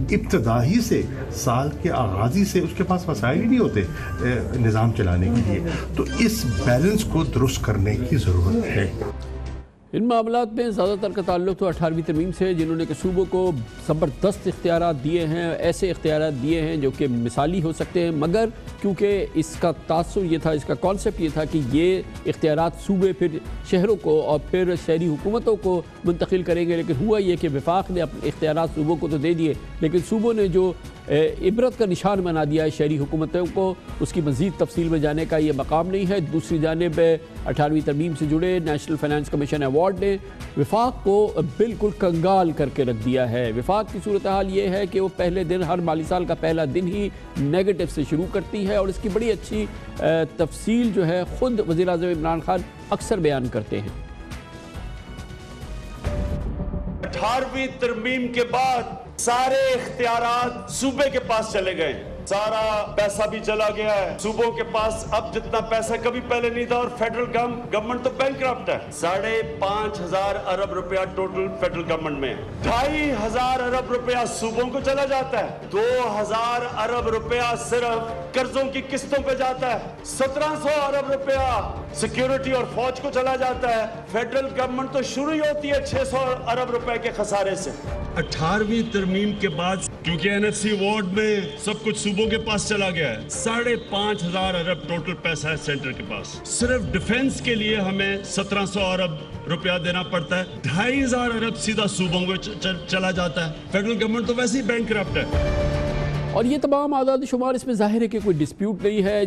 [SPEAKER 9] ابتدائی سے سال کے آغازی سے اس کے پاس وسائل ہی نہیں ہوتے نظام چلانے کے لیے، تو اس بیلنس کو درست کرنے کی ضرورت ہے۔
[SPEAKER 3] ان معاملات میں زیادہ تر کا تعلق تو 18ویں ترمیم سے، جنہوں نے کہ صوبوں کو زبردست اختیارات دیے ہیں، ایسے اختیارات دیے ہیں جو کہ مثالی ہو سکتے ہیں، مگر کیونکہ اس کا تاثر یہ تھا، اس کا کانسیپٹ یہ تھا کہ یہ اختیارات صوبے پھر شہروں کو اور پھر شہری حکومتوں کو منتقل کریں گے، لیکن ہوا یہ کہ وفاق نے اپنے اختیارات صوبوں کو تو دے دیے، لیکن صوبوں نے جو عبرت کا نشان بنا دیا ہے شہری حکومتوں کو، اس کی مزید تفصیل میں جانے کا یہ مقام نہیں ہے۔ دوسری جانب 18ویں ترمیم سے جڑے نیشنل فائنانس کمیشن ایوارڈ نے وفاق کو بالکل کنگال کر کے رکھ دیا ہے۔ وفاق کی صورتحال یہ ہے کہ وہ پہلے دن، ہر مالی سال کا پہلا دن ہی نیگیٹو سے شروع کرتی ہے، اور اس کی بڑی اچھی تفصیل جو ہے خود وزیر اعظم عمران خان اکثر بیان کرتے ہیں۔
[SPEAKER 10] 18ویں ترمیم کے بعد سارے اختیارات صوبے کے پاس چلے گئے، سارا پیسہ بھی چلا گیا ہے صوبوں کے پاس، اب جتنا پیسہ کبھی پہلے نہیں تھا، اور فیڈرل گورنمنٹ تو بینکرپٹ ہے۔ 5,500 ارب روپیہ ٹوٹل فیڈرل گورنمنٹ میں، 2,500 ارب روپیہ صوبوں کو چلا جاتا ہے، 2,000 ارب روپیہ صرف قرضوں کی قسطوں پہ جاتا ہے، 1,700 ارب روپیہ سیکیورٹی اور فوج کو چلا جاتا ہے۔ فیڈرل گورنمنٹ تو شروع ہی ہوتی ہے 600 ارب روپے کے خسارے سے۔
[SPEAKER 11] 18ویں ترمیم کے بعد کیونکہ NFC ایوارڈ میں سب کچھ صوبوں کے پاس چلا گیا ہے، 5,500 ارب ٹوٹل پیسہ ہے سینٹر کے پاس، صرف ڈیفنس کے لیے ہمیں 1,700 ارب روپیہ دینا پڑتا ہے، 2,500 ارب سیدھا صوبوں کو چلا جاتا ہے۔ فیڈرل گورنمنٹ تو ویسے ہی بینکرپٹ ہے۔
[SPEAKER 3] اور یہ تمام اعداد و شمار، اس میں ظاہر ہے کہ کوئی ڈسپیوٹ نہیں ہے،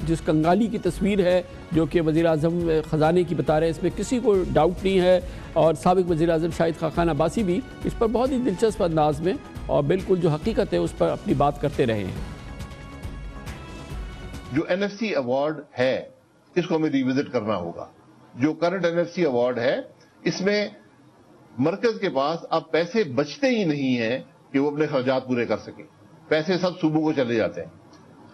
[SPEAKER 3] جس کنگالی کی تصویر ہے جو کہ وزیر اعظم خزانے کی بتا رہے ہیں، اس میں کسی کو ڈاؤٹ نہیں ہے، اور سابق وزیر اعظم شاہد خاقان عباسی بھی اس پر بہت ہی دلچسپ انداز میں اور بالکل جو حقیقت ہے اس پر اپنی بات کرتے رہے ہیں۔
[SPEAKER 12] جو NFC ایوارڈ ہے اس کو ہمیں ریوزٹ کرنا ہوگا۔ جو کرنٹ NFC ایوارڈ ہے اس میں مرکز کے پاس اب پیسے بچتے ہی نہیں ہیں کہ وہ اپنے خرچات پورے کر سکیں، پیسے سب صوبوں کو چلے جاتے ہیں۔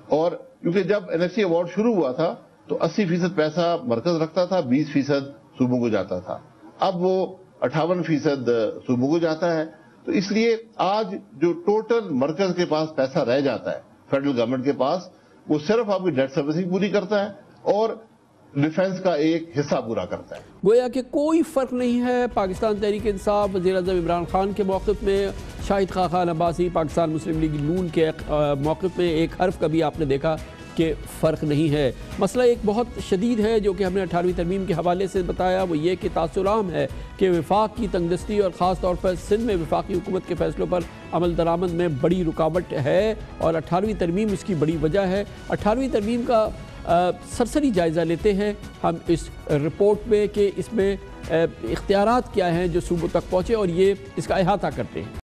[SPEAKER 12] اور کیونکہ جب NFC ایوارڈ شروع ہوا تھا تو 80% پیسہ مرکز رکھتا تھا، 20% صوبوں کو جاتا تھا، اب وہ 58% صوبوں کو جاتا ہے. تو اس لیے آج جو ٹوٹل مرکز کے پاس پیسہ رہ جاتا ہے فیڈرل گورنمنٹ کے پاس، وہ صرف آپ کی ڈیٹ سروسنگ پوری کرتا ہے اور ڈیفنس کا ایک حصہ پورا کرتا ہے.
[SPEAKER 3] گویا کہ کوئی فرق نہیں ہے پاکستان تحریک انصاف، وزیر اعظم عمران خان کے موقف میں، شاہد خاقان عباسی پاکستان مسلم لیگ نون کے موقف میں ایک حرف کبھی آپ نے دیکھا کہ فرق نہیں ہے. مسئلہ ایک بہت شدید ہے جو کہ ہم نے 18ویں ترمیم کے حوالے سے بتایا، وہ یہ کہ تاثر عام ہے کہ وفاق کی تنگ دستی اور خاص طور پر سندھ میں وفاقی حکومت کے فیصلوں پر عمل درآمد میں بڑی رکاوٹ ہے اور 18ویں ترمیم اس کی بڑی وجہ ہے. 18ویں ترمیم کا سرسری جائزہ لیتے ہیں ہم اس رپورٹ میں کہ اس میں اختیارات کیا ہیں جو صوبوں تک پہنچے اور یہ اس کا احاطہ کرتے ہیں.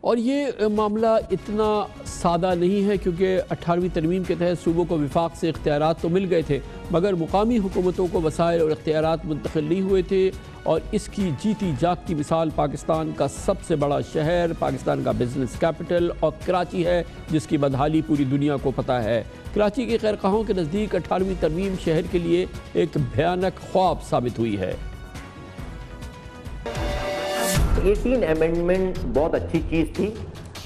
[SPEAKER 3] اور یہ معاملہ اتنا سادہ نہیں ہے کیونکہ 18ویں ترمیم کے تحت صوبوں کو وفاق سے اختیارات تو مل گئے تھے مگر مقامی حکومتوں کو وسائل اور اختیارات منتقل نہیں ہوئے تھے. اور اس کی جیتی جاگتی مثال پاکستان کا سب سے بڑا شہر، پاکستان کا بزنس کیپٹل اور کراچی ہے جس کی بدحالی پوری دنیا کو پتہ ہے. کراچی کے خیرخواہوں کے نزدیک 18ویں ترمیم شہر کے لیے ایک بھیانک خواب ثابت ہوئی ہے.
[SPEAKER 13] 18 امینڈمنٹ بہت اچھی چیز تھی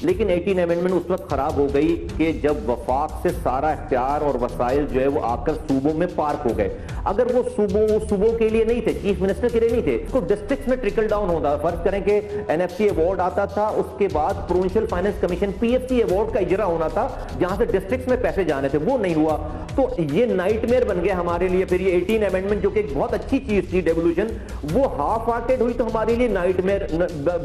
[SPEAKER 13] لیکن 18 امینڈمنٹ اس وقت خراب ہو گئی کہ جب وفاق سے سارا اختیار اور وسائل جو ہے وہ آ کر صوبوں میں پارک ہو گئے. اگر وہ صوبوں کے لیے نہیں تھے، چیف منسٹر کے لیے نہیں تھے، اس کو ڈسٹرکٹس میں ٹرکل ڈاؤن ہوتا. فرض کریں کہ NFC ایوارڈ آتا تھا، اس کے بعد provincial finance commission PFC award کا اجرا ہونا تھا جہاں سے ڈسٹرکٹس میں پیسے جانے تھے، وہ نہیں ہوا. تو یہ نائٹ میئر بن گیا ہمارے لیے. پھر یہ 18 امینڈمنٹ جو کہ ایک بہت اچھی چیز تھی ڈیولیوشن، وہ ہاف ہارٹیڈ ہوئی تو ہمارے لیے نائٹ میئر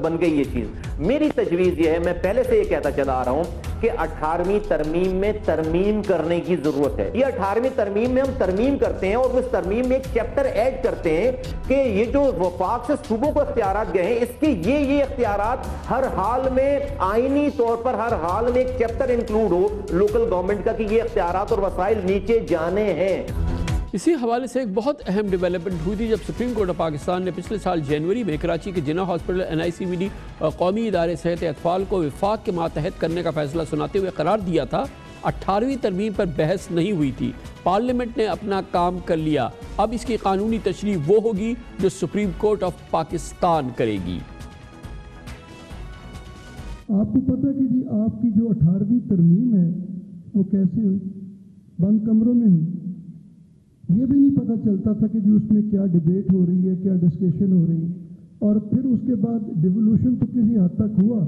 [SPEAKER 13] بن گئی یہ چیز. میری تجویز یہ ہے، میں پہلے سے یہ کہتا چلا آ رہا ہوں کہ 18ویں ترمیم میں ترمیم کرنے کی ضرورت ہے. یہ 18ویں ترمیم میں ہم ترمیم کرتے ہیں اور اس ترمیم میں ایک چیپٹر ایڈ کرتے ہیں کہ یہ جو وفاق سے صوبوں کو اختیارات گئے ہیں اس کے یہ اختیارات ہر حال میں آئینی طور پر ہر حال میں ایک چیپٹر انکلوڈ ہو لوکل گورنمنٹ کا کہ یہ اختیارات اور وسائل نیچے جانے ہیں.
[SPEAKER 3] اسی حوالے سے ایک بہت اہم ڈیولپمنٹ ہوئی تھی جب سپریم کورٹ آف پاکستان نے پچھلے سال جنوری میں کراچی کے جناح ہاسپٹل NICVD قومی ادارے صحت اطفال کو وفاق کے ماتحت کرنے کا فیصلہ سناتے ہوئے قرار دیا تھا. 18ویں ترمیم پر بحث نہیں ہوئی تھی، پارلیمنٹ نے اپنا کام کر لیا. اب اس کی قانونی تشریح وہ ہوگی جو سپریم کورٹ آف پاکستان کرے گی.
[SPEAKER 14] آپ کو پتہ کہ جی آپ کی جو 18ویں ترمیم ہے وہ کیسے ہوئی؟ بند کمروں میں ہوئی. یہ بھی نہیں پتہ چلتا تھا کہ جی اس میں کیا ڈیبیٹ ہو رہی ہے، کیا ڈسکشن ہو رہی ہے. اور پھر اس کے بعد ڈیولوشن تو کسی حد تک ہوا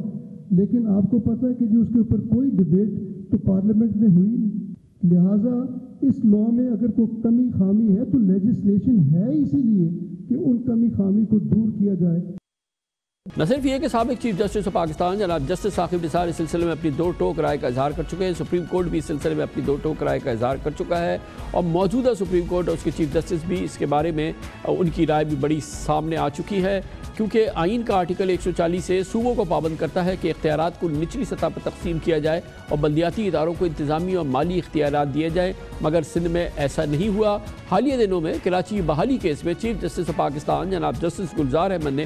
[SPEAKER 14] لیکن آپ کو پتہ ہے کہ جی اس کے اوپر کوئی ڈیبیٹ تو پارلیمنٹ میں ہوئی نہیں. لہٰذا اس لا میں اگر کوئی کمی خامی ہے تو لیجسلیشن ہے اسی لیے کہ ان کمی خامی کو دور کیا جائے.
[SPEAKER 3] نہ صرف یہ کہ سابق چیف جسٹس آف پاکستان جناب جسٹس ثاقب نثار اس سلسلے میں اپنی دو ٹوک رائے کا اظہار کر چکے ہیں، سپریم کورٹ بھی اس سلسلے میں اپنی دو ٹوک رائے کا اظہار کر چکا ہے اور موجودہ سپریم کورٹ اور اس کے چیف جسٹس بھی اس کے بارے میں ان کی رائے بھی بڑی سامنے آ چکی ہے کیونکہ آئین کا آرٹیکل 140 سے صوبوں کو پابند کرتا ہے کہ اختیارات کو نچلی سطح پر تقسیم کیا جائے اور بلدیاتی اداروں کو انتظامی اور مالی اختیارات دیے جائیں، مگر سندھ میں ایسا نہیں ہوا. حالیہ دنوں میں کراچی بحالی کیس میں چیف جسٹس آف پاکستان جناب جسٹس گلزار احمد نے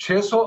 [SPEAKER 15] 600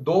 [SPEAKER 15] 2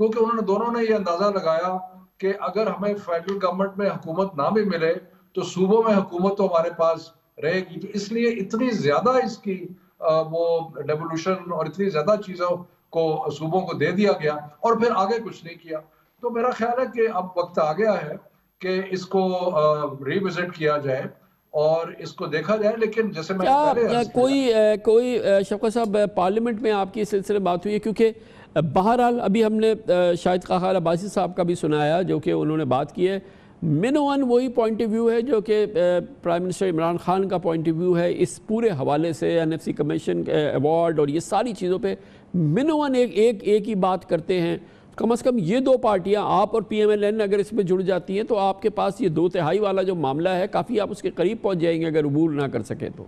[SPEAKER 15] کیونکہ انہوں نے دونوں نے یہ اندازہ لگایا کہ اگر ہمیں فیڈرل گورنمنٹ میں حکومت نہ بھی ملے تو صوبوں میں حکومت تو ہمارے پاس رہے گی. تو اس لیے اتنی زیادہ اس کی وہ ڈیولوشن اور اتنی زیادہ چیزوں کو صوبوں کو دے دیا گیا اور پھر آگے کچھ نہیں کیا. تو میرا خیال ہے کہ اب وقت آ گیا ہے کہ اس کو ری وزٹ کیا جائے اور اس کو دیکھا جائے. لیکن جیسے میں
[SPEAKER 3] کوئی شفقت صاحب پارلیمنٹ میں آپ کی سلسلے بات ہوئی ہے؟ کیونکہ بہرحال ابھی ہم نے شاہد خاقان عباسی صاحب کا بھی سنایا جو کہ انہوں نے بات کی ہے. منوان وہی پوائنٹ آف ویو ہے جو کہ پرائم منسٹر عمران خان کا پوائنٹ آف ویو ہے اس پورے حوالے سے. NFC کمیشن ایوارڈ اور یہ ساری چیزوں پہ منوان ایک ہی بات کرتے ہیں. کم از کم یہ دو پارٹیاں آپ اور PMLN اگر اس میں جڑ جاتی ہیں تو آپ کے پاس یہ 2/3 والا جو معاملہ ہے کافی آپ اس کے قریب پہنچ جائیں گے اگر عبور نہ کر سکے تو.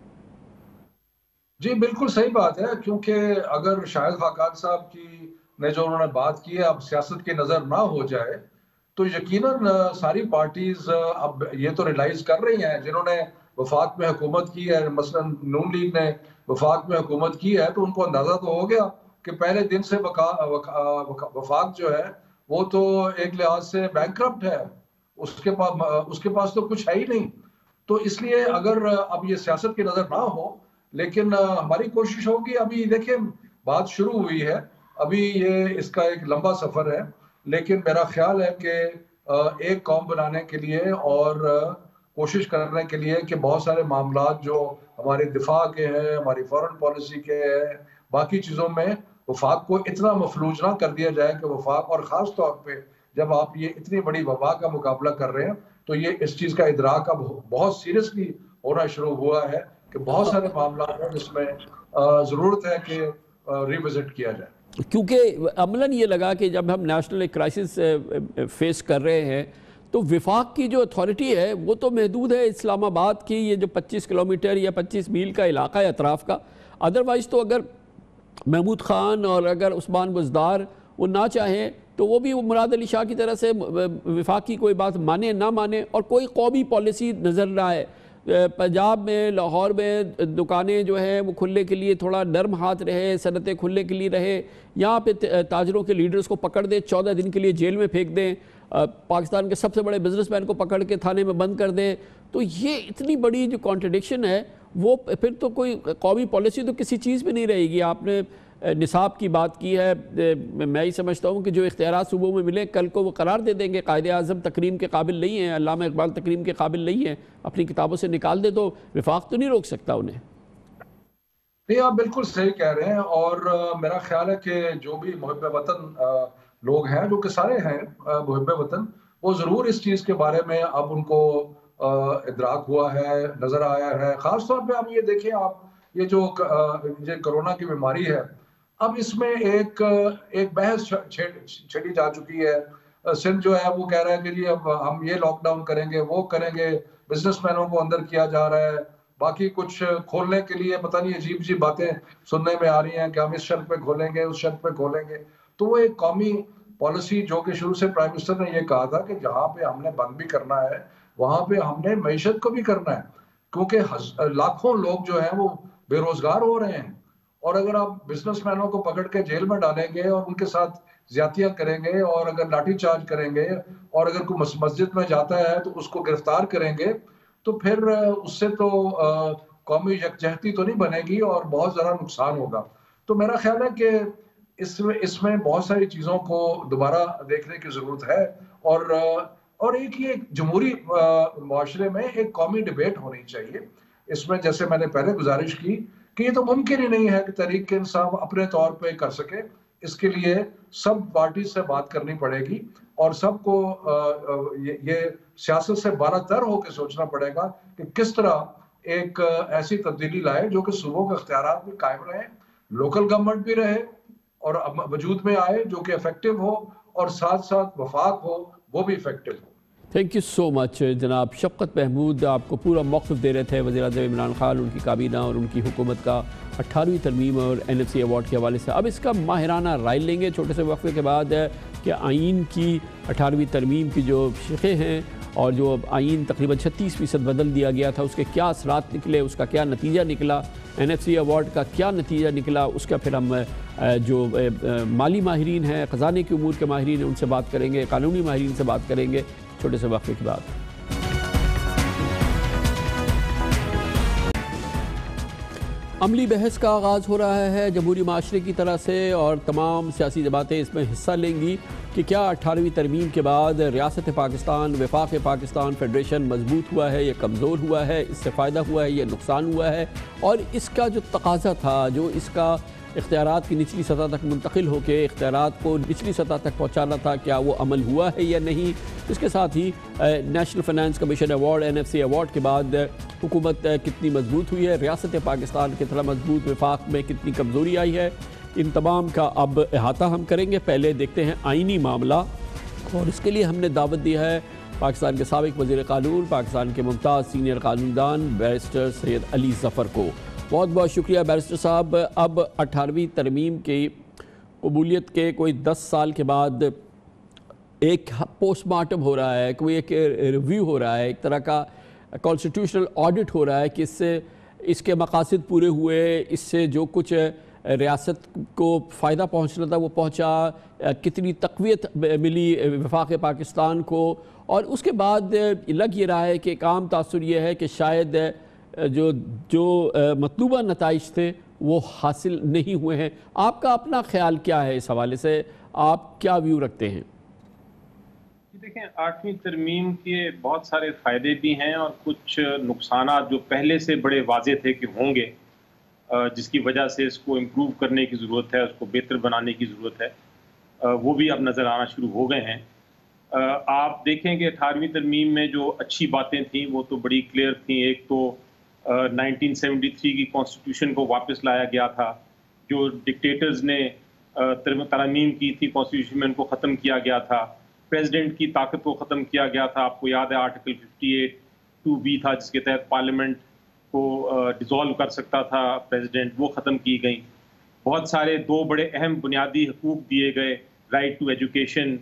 [SPEAKER 15] جی بالکل صحیح بات ہے، کیونکہ اگر شاہد خاقان صاحب کی نے جو انہوں نے بات کی ہے اب سیاست کی نظر نہ ہو جائے تو یقیناً ساری پارٹیز اب یہ تو ریلائز کر رہی ہیں جنہوں نے وفاق میں حکومت کی ہے، مثلا نون لیگ نے وفاق میں حکومت کی ہے تو ان کو اندازہ تو ہو گیا کہ پہلے دن سے وفاق جو ہے وہ تو ایک لحاظ سے بینکرپٹ ہے، اس کے پاس تو کچھ ہے ہی نہیں. تو اس لیے اگر اب یہ سیاست کی نظر نہ ہو لیکن ہماری کوشش ہوگی. ابھی دیکھیں بات شروع ہوئی ہے، ابھی یہ اس کا ایک لمبا سفر ہے، لیکن میرا خیال ہے کہ ایک قوم بنانے کے لیے اور کوشش کرنے کے لیے کہ بہت سارے معاملات جو ہمارے دفاع کے ہیں، ہماری فورن پالیسی کے ہیں، باقی چیزوں میں وفاق کو اتنا مفلوج نہ کر دیا جائے کہ وفاق، اور خاص طور پہ جب آپ یہ اتنی بڑی وبا کا مقابلہ کر رہے ہیں تو یہ اس چیز کا ادراک اب بہت سیریسلی ہونا شروع ہوا ہے کہ بہت سارے معاملات ہیں جس میں ضرورت ہے کہ ری وزٹ کیا جائے.
[SPEAKER 3] کیونکہ عملاً یہ لگا کہ جب ہم نیشنل کرائسس فیس کر رہے ہیں تو وفاق کی جو اتھارٹی ہے وہ تو محدود ہے اسلام آباد کی یہ جو 25 کلومیٹر یا 25 میل کا علاقہ ہے اطراف کا. ادروائز تو اگر محمود خان اور اگر عثمان بزدار وہ نہ چاہیں تو وہ بھی مراد علی شاہ کی طرح سے وفاق کی کوئی بات مانے نہ مانے اور کوئی قومی پالیسی نظر نہ آئے. پنجاب میں، لاہور میں دکانیں جو ہیں وہ کھلنے کے لیے تھوڑا نرم ہاتھ رہے، صنعتیں کھلنے کے لیے رہے، یہاں پہ تاجروں کے لیڈرز کو پکڑ دیں، 14 دن کے لیے جیل میں پھینک دیں، پاکستان کے سب سے بڑے بزنس مین کو پکڑ کے تھانے میں بند کر دیں. تو یہ اتنی بڑی جو کانٹرڈکشن ہے وہ پھر تو کوئی قومی پالیسی تو کسی چیز میں نہیں رہے گی. آپ نے نصاب کی بات کی ہے، میں ہی سمجھتا ہوں کہ جو اختیارات صوبوں میں ملیں کل کو وہ قرار دے دیں گے. قائد اعظم تکریم کے قابل نہیں ہیں، علامہ اقبال تکریم کے قابل نہیں ہیں، اپنی کتابوں سے نکال دے تو وفاق تو نہیں روک سکتا انہیں.
[SPEAKER 15] نہیں، آپ بالکل صحیح کہہ رہے ہیں، اور میرا خیال ہے کہ جو بھی محب وطن لوگ ہیں جو کہ سارے ہیں محب وطن، وہ ضرور اس چیز کے بارے میں اب ان کو ادراک ہوا ہے، نظر آیا ہے. خاص طور پہ آپ یہ دیکھیں، آپ یہ جو کرونا کی بیماری ہے اب اس میں ایک بحث چھڑی جا چکی ہے. سندھ جو ہے وہ کہہ رہا ہے کہ جی اب ہم یہ لاک ڈاؤن کریں گے، وہ کریں گے، بزنس مینوں کو اندر کیا جا رہا ہے، باقی کچھ کھولنے کے لیے پتہ نہیں عجیب عجیب باتیں سننے میں آ رہی ہیں کہ ہم اس شرط پہ کھولیں گے، اس شرط پہ کھولیں گے. تو وہ ایک قومی پالیسی جو کہ شروع سے پرائم منسٹر نے یہ کہا تھا کہ جہاں پہ ہم نے بند بھی کرنا ہے وہاں پہ ہم نے معیشت کو بھی کرنا ہے، کیونکہ لاکھوں لوگ جو ہیں وہ بے روزگار ہو رہے ہیں. اور اگر آپ بزنس مینوں کو پکڑ کے جیل میں ڈالیں گے اور ان کے ساتھ زیادتیاں کریں گے اور اگر لاٹھی چارج کریں گے اور اگر کوئی مسجد میں جاتا ہے تو اس کو گرفتار کریں گے تو پھر اس سے تو قومی یکجہتی تو نہیں بنے گی اور بہت زیادہ نقصان ہوگا. تو میرا خیال ہے کہ اس میں بہت ساری چیزوں کو دوبارہ دیکھنے کی ضرورت ہے اور ایک یہ جمہوری معاشرے میں ایک قومی ڈیبیٹ ہونی چاہیے. اس میں جیسے میں نے پہلے گزارش کی کہ یہ تو ممکن ہی نہیں ہے کہ تحریک انصاف اپنے طور پہ کر سکے. اس کے لیے سب پارٹی سے بات کرنی پڑے گی اور سب کو یہ سیاست سے بالاتر ہو کے سوچنا پڑے گا کہ کس طرح ایک ایسی تبدیلی لائے جو کہ صوبوں کے اختیارات بھی قائم رہیں، لوکل گورنمنٹ بھی رہے اور وجود میں آئے جو کہ افیکٹو ہو اور ساتھ ساتھ وفاق ہو وہ بھی افیکٹو ہو.
[SPEAKER 3] تھینک یو سو مچ جناب شفقت محمود. آپ کو پورا موقف دے رہے تھے وزیر اعظم عمران خان، ان کی کابینہ اور ان کی حکومت کا 18ویں ترمیم اور NFC ایوارڈ کے حوالے سے. اب اس کا ماہرانہ رائے لیں گے چھوٹے سے وقفے کے بعد کہ آئین کی 18ویں ترمیم کی جو شقیں ہیں اور جو آئین تقریباً 36% بدل دیا گیا تھا اس کے کیا اثرات نکلے، اس کا کیا نتیجہ نکلا، NFC ایوارڈ کا کیا نتیجہ نکلا اس کا پھر ہم جو مالی ماہرین ہیں، خزانے کے امور کے ماہرین ہیں، ان سے بات کریں گے، قانونی ماہرین سے بات کریں گے چھوٹے سے وقفے کے بعد۔ عملی بحث کا آغاز ہو رہا ہے جمہوری معاشرے کی طرح سے، اور تمام سیاسی جماعتیں اس میں حصہ لیں گی کہ کیا 18ویں ترمیم کے بعد ریاست پاکستان، وفاق پاکستان فیڈریشن مضبوط ہوا ہے یا کمزور ہوا ہے، اس سے فائدہ ہوا ہے یا نقصان ہوا ہے، اور اس کا جو تقاضا تھا، جو اس کا اختیارات کی نچلی سطح تک منتقل ہو کے اختیارات کو نچلی سطح تک پہنچانا تھا، کیا وہ عمل ہوا ہے یا نہیں۔ اس کے ساتھ ہی national finance commission award NFC award کے بعد حکومت کتنی مضبوط ہوئی ہے، ریاست پاکستان کتنا مضبوط، وفاق میں کتنی کمزوری آئی ہے، ان تمام کا اب احاطہ ہم کریں گے۔ پہلے دیکھتے ہیں آئینی معاملہ، اور اس کے لیے ہم نے دعوت دی ہے پاکستان کے سابق وزیر قانون، پاکستان کے ممتاز سینئر قانون دان بیرسٹر سید علی ظفر کو۔ بہت بہت شکریہ بیرسٹر صاحب۔ اب 18ویں ترمیم کی قبولیت کے کوئی 10 سال کے بعد ایک پوسٹ مارٹم ہو رہا ہے، کوئی ایک ریویو ہو رہا ہے، ایک طرح کا کانسٹیٹیوشنل آڈٹ ہو رہا ہے کہ اس کے مقاصد پورے ہوئے، اس سے جو کچھ ریاست کو فائدہ پہنچنا تھا وہ پہنچا، کتنی تقویت ملی وفاق پاکستان کو، اور اس کے بعد لگ یہ رہا ہے کہ ایک عام تاثر یہ ہے کہ شاید جو مطلوبہ نتائج تھے وہ حاصل نہیں ہوئے ہیں۔ آپ کا اپنا خیال کیا ہے اس حوالے سے، آپ کیا ویو رکھتے ہیں؟
[SPEAKER 16] دیکھیں، 8ویں ترمیم کے بہت سارے فائدے بھی ہیں اور کچھ نقصانات جو پہلے سے بڑے واضح تھے کہ ہوں گے، جس کی وجہ سے اس کو امپروو کرنے کی ضرورت ہے، اس کو بہتر بنانے کی ضرورت ہے، وہ بھی اب نظر آنا شروع ہو گئے ہیں۔ آپ دیکھیں کہ 18ویں ترمیم میں جو اچھی باتیں تھیں وہ تو بڑی کلیئر تھیں۔ ایک تو 1973 کی کانسٹیٹیوشن کو واپس لایا گیا تھا، جو ڈکٹیٹرز نے ترمیم کی تھی کانسٹیٹیوشن میں ان کو ختم کیا گیا تھا، پریزیڈنٹ کی طاقت کو ختم کیا گیا تھا۔ آپ کو یاد ہے آرٹیکل 58(2)B تھا جس کے تحت پارلیمنٹ کو ڈیزالو کر سکتا تھا پریزیڈنٹ، وہ ختم کی گئی۔ بہت سارے 2 بڑے اہم بنیادی حقوق دیے گئے، right to education,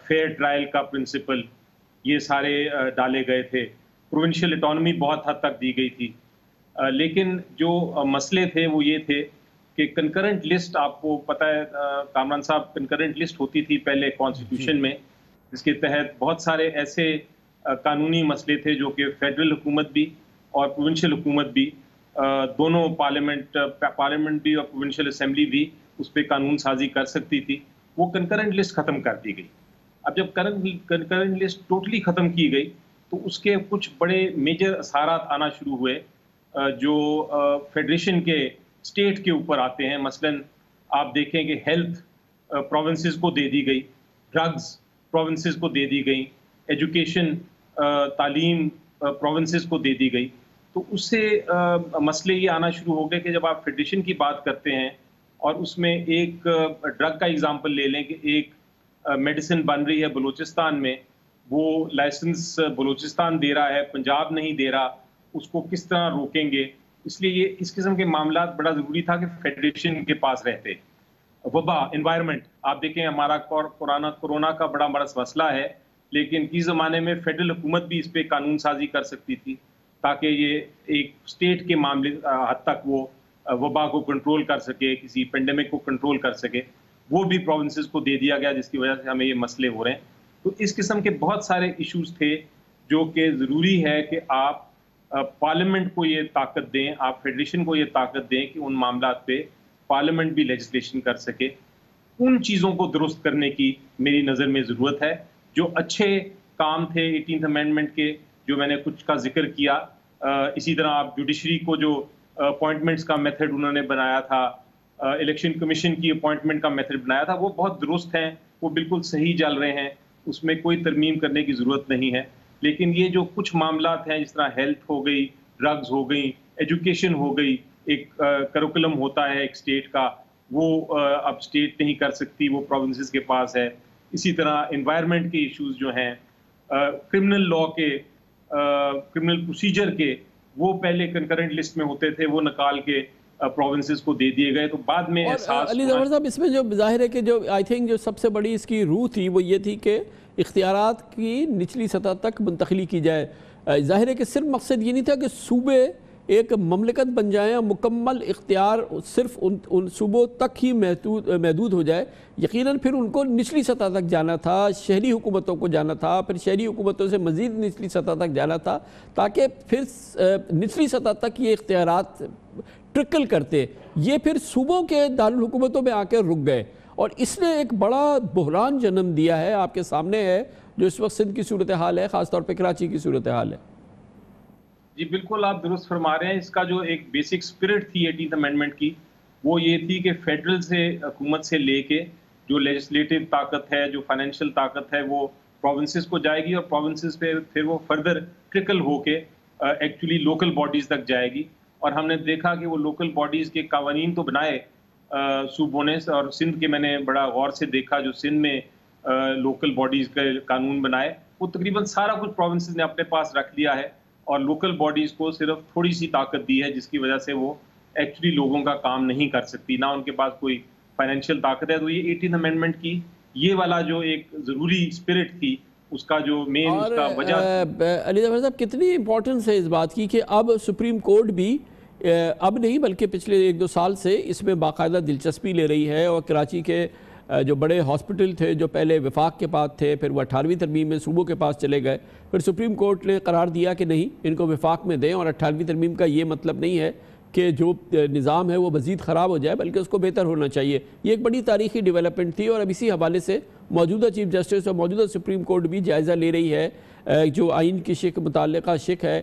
[SPEAKER 16] fair trial کا پرنسپل، یہ سارے ڈالے گئے تھے۔ پروونشل اٹانومی بہت حد تک دی گئی تھی، لیکن جو مسئلے تھے وہ یہ تھے کہ کنکرنٹ لسٹ، آپ کو پتہ ہے کامران صاحب، کنکرنٹ لسٹ ہوتی تھی پہلے کانسٹیٹیوشن میں، جس کے تحت بہت سارے ایسے قانونی مسئلے تھے جو کہ فیڈرل حکومت بھی اور پروونشل حکومت بھی، دونوں پارلیمنٹ بھی اور پروونشل اسمبلی بھی اس پہ قانون سازی کر سکتی تھی۔ وہ کنکرنٹ لسٹ ختم کر دی گئی۔ اب جب کنکرنٹ لسٹ ٹوٹلی ختم کی گئی تو اس کے کچھ بڑے میجر اثرات آنا شروع ہوئے جو فیڈریشن کے اسٹیٹ کے اوپر آتے ہیں۔ مثلاً آپ دیکھیں کہ ہیلتھ پروونسز کو دے دی گئی، ڈرگز پروونسز کو دے دی گئی، ایجوکیشن تعلیم پروونسز کو دے دی گئی۔ تو اس سے مسئلے یہ آنا شروع ہو گئے کہ جب آپ فیڈریشن کی بات کرتے ہیں اور اس میں ایک ڈرگ کا ایگزامپل لے لیں کہ ایک میڈیسن بن رہی ہے بلوچستان میں، وہ لائسنس بلوچستان دے رہا ہے، پنجاب نہیں دے رہا، اس کو کس طرح روکیں گے؟ اس لیے یہ اس قسم کے معاملات بڑا ضروری تھا کہ فیڈریشن کے پاس رہتے۔ وبا، انوائرمنٹ، آپ دیکھیں ہمارا کورونا کا بڑا مسئلہ ہے، لیکن کس زمانے میں فیڈرل حکومت بھی اس پہ قانون سازی کر سکتی تھی تاکہ یہ ایک اسٹیٹ کے معاملے حد تک وہ وبا کو کنٹرول کر سکے، کسی پینڈیمک کو کنٹرول کر سکے، وہ بھی پروونسز کو دے دیا گیا، جس کی وجہ سے ہمیں یہ مسئلے ہو رہے ہیں۔ تو اس قسم کے بہت سارے ایشوز تھے جو کہ ضروری ہے کہ آپ پارلیمنٹ کو یہ طاقت دیں، آپ فیڈریشن کو یہ طاقت دیں کہ ان معاملات پہ پارلیمنٹ بھی لیجسلیشن کر سکے۔ ان چیزوں کو درست کرنے کی میری نظر میں ضرورت ہے۔ جو اچھے کام تھے 18th امینڈمنٹ کے، جو میں نے کچھ کا ذکر کیا، اسی طرح آپ جوڈیشری کو جو اپوائنٹمنٹس کا میتھڈ انہوں نے بنایا تھا، الیکشن کمیشن کی اپوائنٹمنٹ کا میتھڈ بنایا تھا، وہ بہت درست ہیں، وہ بالکل صحیح چل رہے ہیں، اس میں کوئی ترمیم کرنے کی ضرورت نہیں ہے۔ لیکن یہ جو کچھ معاملات ہیں جس طرح ہیلتھ ہو گئی، ڈرگز ہو گئی، ایجوکیشن ہو گئی، ایک کریکولم ہوتا ہے ایک اسٹیٹ کا، وہ اب اسٹیٹ نہیں کر سکتی، وہ پروونسز کے پاس ہے۔ اسی طرح انوائرمنٹ کے ایشوز جو ہیں، کرمنل لاء کے، کرمنل پروسیجر کے، وہ پہلے کنکرنٹ لسٹ میں ہوتے تھے، وہ نکال کے پروونسز کو دے دیے گئے، تو بعد میں احساس
[SPEAKER 3] علی ظفر صاحب اس میں جو ظاہر ہے کہ جو آئی تھنک جو سب سے بڑی اس کی روح تھی وہ یہ تھی کہ اختیارات کی نچلی سطح تک منتقلی کی جائے۔ ظاہر ہے کہ صرف مقصد یہ نہیں تھا کہ صوبے ایک مملکت بن جائیں، مکمل اختیار صرف ان صوبوں تک ہی محدود ہو جائے، یقیناً پھر ان کو نچلی سطح تک جانا تھا، شہری حکومتوں کو جانا تھا، پھر شہری حکومتوں سے مزید نچلی سطح تک جانا تھا، تاکہ پھر نچلی سطح تک یہ اختیارات ٹرکل کرتے۔ یہ پھر صوبوں کے دارالحکومتوں میں آ کے رک گئے، اور اس نے ایک بڑا بحران جنم دیا ہے، آپ کے سامنے ہے جو اس وقت سندھ کی صورتحال ہے، خاص طور پہ کراچی کی صورتحال ہے۔
[SPEAKER 16] جی بالکل آپ درست فرما رہے ہیں۔ اس کا جو ایک بیسک سپرٹ تھی 18th امینڈمنٹ کی، وہ یہ تھی کہ فیڈرل سے حکومت سے لے کے جو لیجسلیٹو طاقت ہے، جو فائنینشیل طاقت ہے، وہ پروونسز کو جائے گی، اور پروونسز پہ پھر وہ فردر ٹرکل ہو کے ایکچولی لوکل باڈیز تک جائے گی۔ اور ہم نے دیکھا کہ وہ لوکل باڈیز کے قوانین تو بنائے صوبوں نے، اور سندھ کے میں نے بڑا غور سے دیکھا جو سندھ میں لوکل باڈیز کے قانون بنائے، وہ تقریباً سارا کچھ پروونسز نے اپنے پاس رکھ لیا ہے، اور لوکل باڈیز کو صرف تھوڑی سی طاقت دی ہے، جس کی وجہ سے وہ ایکچولی لوگوں کا کام نہیں کر سکتی، نہ ان کے پاس کوئی فائنینشیل طاقت ہے۔ تو یہ 18th امینڈمنٹ کی یہ والا جو ایک ضروری اسپرٹ تھی، اس کا جو مین اس کا وجہ۔
[SPEAKER 3] علی ظفر صاحب کتنی امپورٹنس ہے اس بات کی کہ اب سپریم کورٹ بھی اب نہیں بلکہ پچھلے 1-2 سال سے اس میں باقاعدہ دلچسپی لے رہی ہے، اور کراچی کے جو بڑے ہاسپٹل تھے جو پہلے وفاق کے پاس تھے، پھر وہ 18ویں ترمیم میں صوبوں کے پاس چلے گئے، پھر سپریم کورٹ نے قرار دیا کہ نہیں ان کو وفاق میں دیں، اور 18ویں ترمیم کا یہ مطلب نہیں ہے کہ جو نظام ہے وہ مزید خراب ہو جائے، بلکہ اس کو بہتر ہونا چاہیے۔ یہ ایک بڑی تاریخی ڈیولپمنٹ تھی، اور اب اسی حوالے سے موجودہ چیف جسٹس اور موجودہ سپریم کورٹ بھی جائزہ لے رہی ہے جو آئین کی شک متعلقہ شک ہے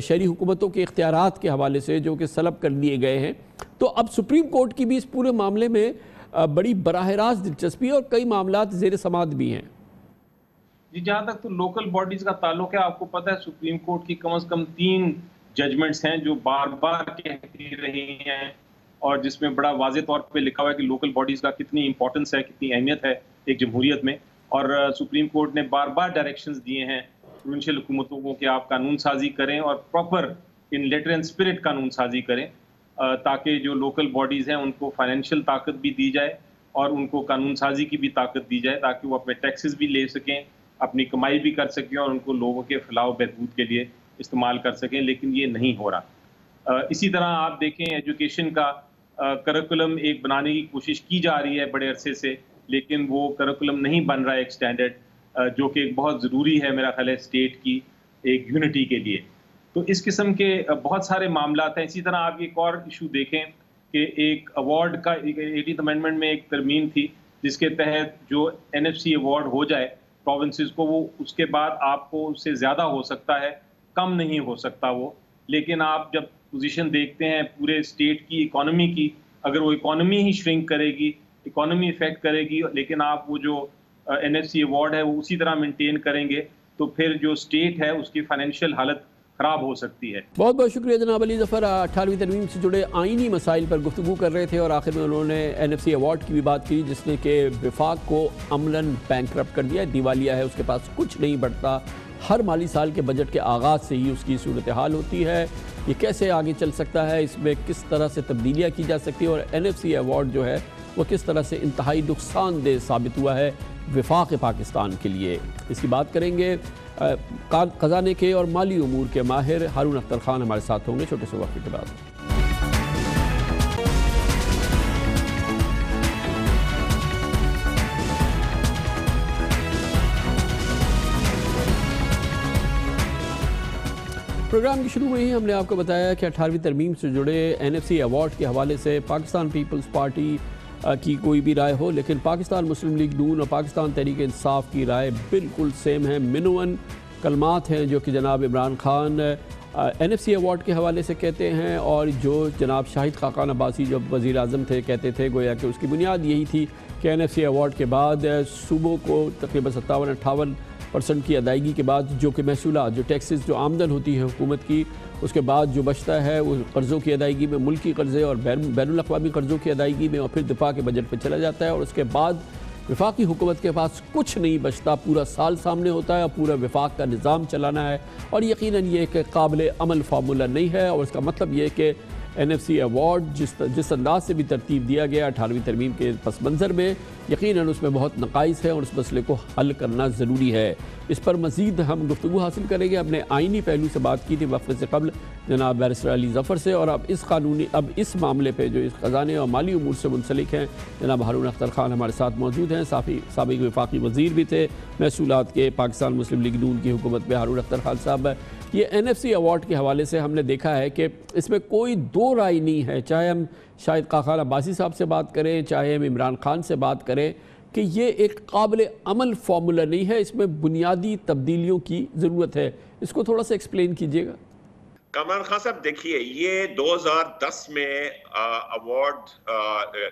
[SPEAKER 3] شہری حکومتوں کے اختیارات کے حوالے سے جو کہ سلب کر دیے گئے ہیں۔ تو اب سپریم کورٹ کی بھی اس پورے معاملے میں بڑی براہ راست دلچسپی، اور کئی معاملات زیر سماعت بھی ہیں۔
[SPEAKER 16] جی جہاں تک تو لوکل باڈیز کا تعلق ہے، آپ کو پتہ ہے سپریم کورٹ کی کم از کم 3 ججمنٹس ہیں جو بار بار کہتی رہی ہیں، اور جس میں بڑا واضح طور پہ لکھا ہوا ہے کہ لوکل باڈیز کا کتنی امپورٹنس ہے، کتنی اہمیت ہے ایک جمہوریت میں۔ اور سپریم کورٹ نے بار بار ڈائریکشنز دیے ہیں پروونشل حکومتوں کو کہ آپ قانون سازی کریں، اور proper in letter and spirit قانون سازی کریں، تاکہ جو لوکل باڈیز ہیں ان کو فائنینشیل طاقت بھی دی جائے، اور ان کو قانون سازی کی بھی طاقت دی جائے، تاکہ وہ اپنے ٹیکسز بھی لے سکیں، اپنی کمائی بھی کر سکیں، اور ان کو لوگوں کے فلاح و بہبود کے لیے استعمال کر سکیں۔ لیکن یہ نہیں ہو رہا۔ اسی طرح آپ دیکھیں ایجوکیشن کا کریکولم ایک بنانے کی کوشش کی جا رہی ہے بڑے عرصے سے، لیکن وہ کریکولم نہیں بن رہا ہے ایک سٹینڈرڈ، جو کہ ایک بہت ضروری ہے میرا خیال ہے اسٹیٹ کی ایک یونٹی کے لیے۔ تو اس قسم کے بہت سارے معاملات ہیں۔ اسی طرح آپ ایک اور ایشو دیکھیں کہ ایک ایوارڈ کا 18th امینڈمنٹ میں ایک ترمیم تھی جس کے تحت جو NFC ایوارڈ ہو جائے پروونسز کو، وہ اس کے بعد آپ کو اس سے زیادہ ہو سکتا ہے، کم نہیں ہو سکتا وہ۔ لیکن آپ جب پوزیشن دیکھتے ہیں پورے اسٹیٹ کی اکانومی کی، اگر وہ اکانومی ہی شرنک کرے گی، اکانومی افیکٹ کرے گی، لیکن آپ وہ جو NFC ایوارڈ ہے وہ اسی طرح مینٹین کریں گے، تو پھر جو اسٹیٹ ہے اس کی فائنینشیل حالت خراب ہو سکتی ہے۔
[SPEAKER 3] بہت بہت شکریہ جناب علی ظفر۔ 18ویں ترمیم سے جڑے آئینی مسائل پر گفتگو کر رہے تھے، اور آخر میں انہوں نے NFC ایوارڈ کی بھی بات کی، جس نے کہ وفاق کو عملاً بینکرپٹ کر دیا، دیوالیہ ہے، اس کے پاس کچھ نہیں بڑھتا، ہر مالی سال کے بجٹ کے آغاز سے ہی اس کی صورتحال ہوتی ہے۔ یہ کیسے آگے چل سکتا ہے، اس میں کس طرح سے تبدیلیاں کی جا سکتی ہیں، اور NFC ایوارڈ جو ہے وہ کس طرح سے انتہائی نقصان دہ ثابت ہوا ہے وفاق پاکستان کے لیے، اس کی بات کریں گے۔ خزانے کے اور مالی امور کے ماہر ہارون اختر خان ہمارے ساتھ ہوں گے چھوٹے سے وقت کے بعد۔ پروگرام کی شروع میں ہی ہم نے آپ کو بتایا کہ 18ویں ترمیم سے جڑے NFC ایوارڈ کے حوالے سے پاکستان پیپلز پارٹی کی کوئی بھی رائے ہو، لیکن پاکستان مسلم لیگ نون اور پاکستان تحریک انصاف کی رائے بالکل سیم ہے۔ منون کلمات ہیں جو کہ جناب عمران خان NFC ایوارڈ کے حوالے سے کہتے ہیں، اور جو جناب شاہد خاقان عباسی جو وزیر اعظم تھے کہتے تھے، گویا کہ اس کی بنیاد یہی تھی کہ NFC ایوارڈ کے بعد صوبوں کو تقریباً 57-58% کی ادائیگی کے بعد جو کہ محصولات، جو ٹیکسز، جو آمدن ہوتی ہے حکومت کی، اس کے بعد جو بچتا ہے وہ قرضوں کی ادائیگی میں، ملکی قرضے اور بین الاقوامی قرضوں کی ادائیگی میں، اور پھر دفاع کے بجٹ پہ چلا جاتا ہے، اور اس کے بعد وفاقی حکومت کے پاس کچھ نہیں بچتا، پورا سال سامنے ہوتا ہے اور پورا وفاق کا نظام چلانا ہے، اور یقیناً یہ ایک قابل عمل فارمولہ نہیں ہے، اور اس کا مطلب یہ کہ NFC ایوارڈ جس انداز سے بھی ترتیب دیا گیا 18ویں ترمیم کے پس منظر میں، یقیناً اس میں بہت نقائص ہیں اور اس مسئلے کو حل کرنا ضروری ہے۔ اس پر مزید ہم گفتگو حاصل کریں گے۔ اپنے آئینی پہلو سے بات کی تھی وقفے سے قبل جناب بیرسٹر علی ظفر سے، اور اب اس معاملے پہ جو اس خزانے اور مالی امور سے منسلک ہیں جناب ہارون اختر خان ہمارے ساتھ موجود ہیں، سابق وفاقی وزیر بھی تھے محصولات کے پاکستان مسلم لیگ نون کی حکومت میں۔ ہارون اختر خان صاحب، یہ NFC ایوارڈ کے حوالے سے ہم نے دیکھا ہے کہ اس میں کوئی دو رائے نہیں ہے، چاہے ہم شاہد خاقان عباسی صاحب سے بات کریں، چاہے ہم عمران خان سے بات کریں، کہ یہ ایک قابل عمل فارمولا نہیں ہے، اس میں بنیادی تبدیلیوں کی ضرورت ہے۔ اس کو تھوڑا سا ایکسپلین کیجئے گا۔
[SPEAKER 17] کامران خان صاحب دیکھیے، یہ 2010 میں ایوارڈ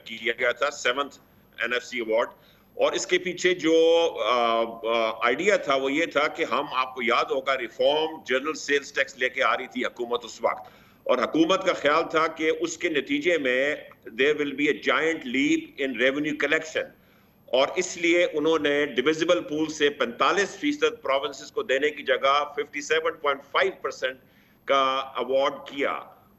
[SPEAKER 17] کیا گیا تھا 7th NFC ایوارڈ، اور اس کے پیچھے جو آئیڈیا تھا وہ یہ تھا کہ ہم، آپ کو یاد ہوگا، ریفارم جنرل سیلز ٹیکس لے کے آ رہی تھی حکومت اس وقت، اور حکومت کا خیال تھا کہ اس کے نتیجے میں there will be a giant leap in revenue collection، اور اس لیے انہوں نے ڈویزیبل پول سے 45% پروونسز کو دینے کی جگہ 57.5% کا ایوارڈ کیا۔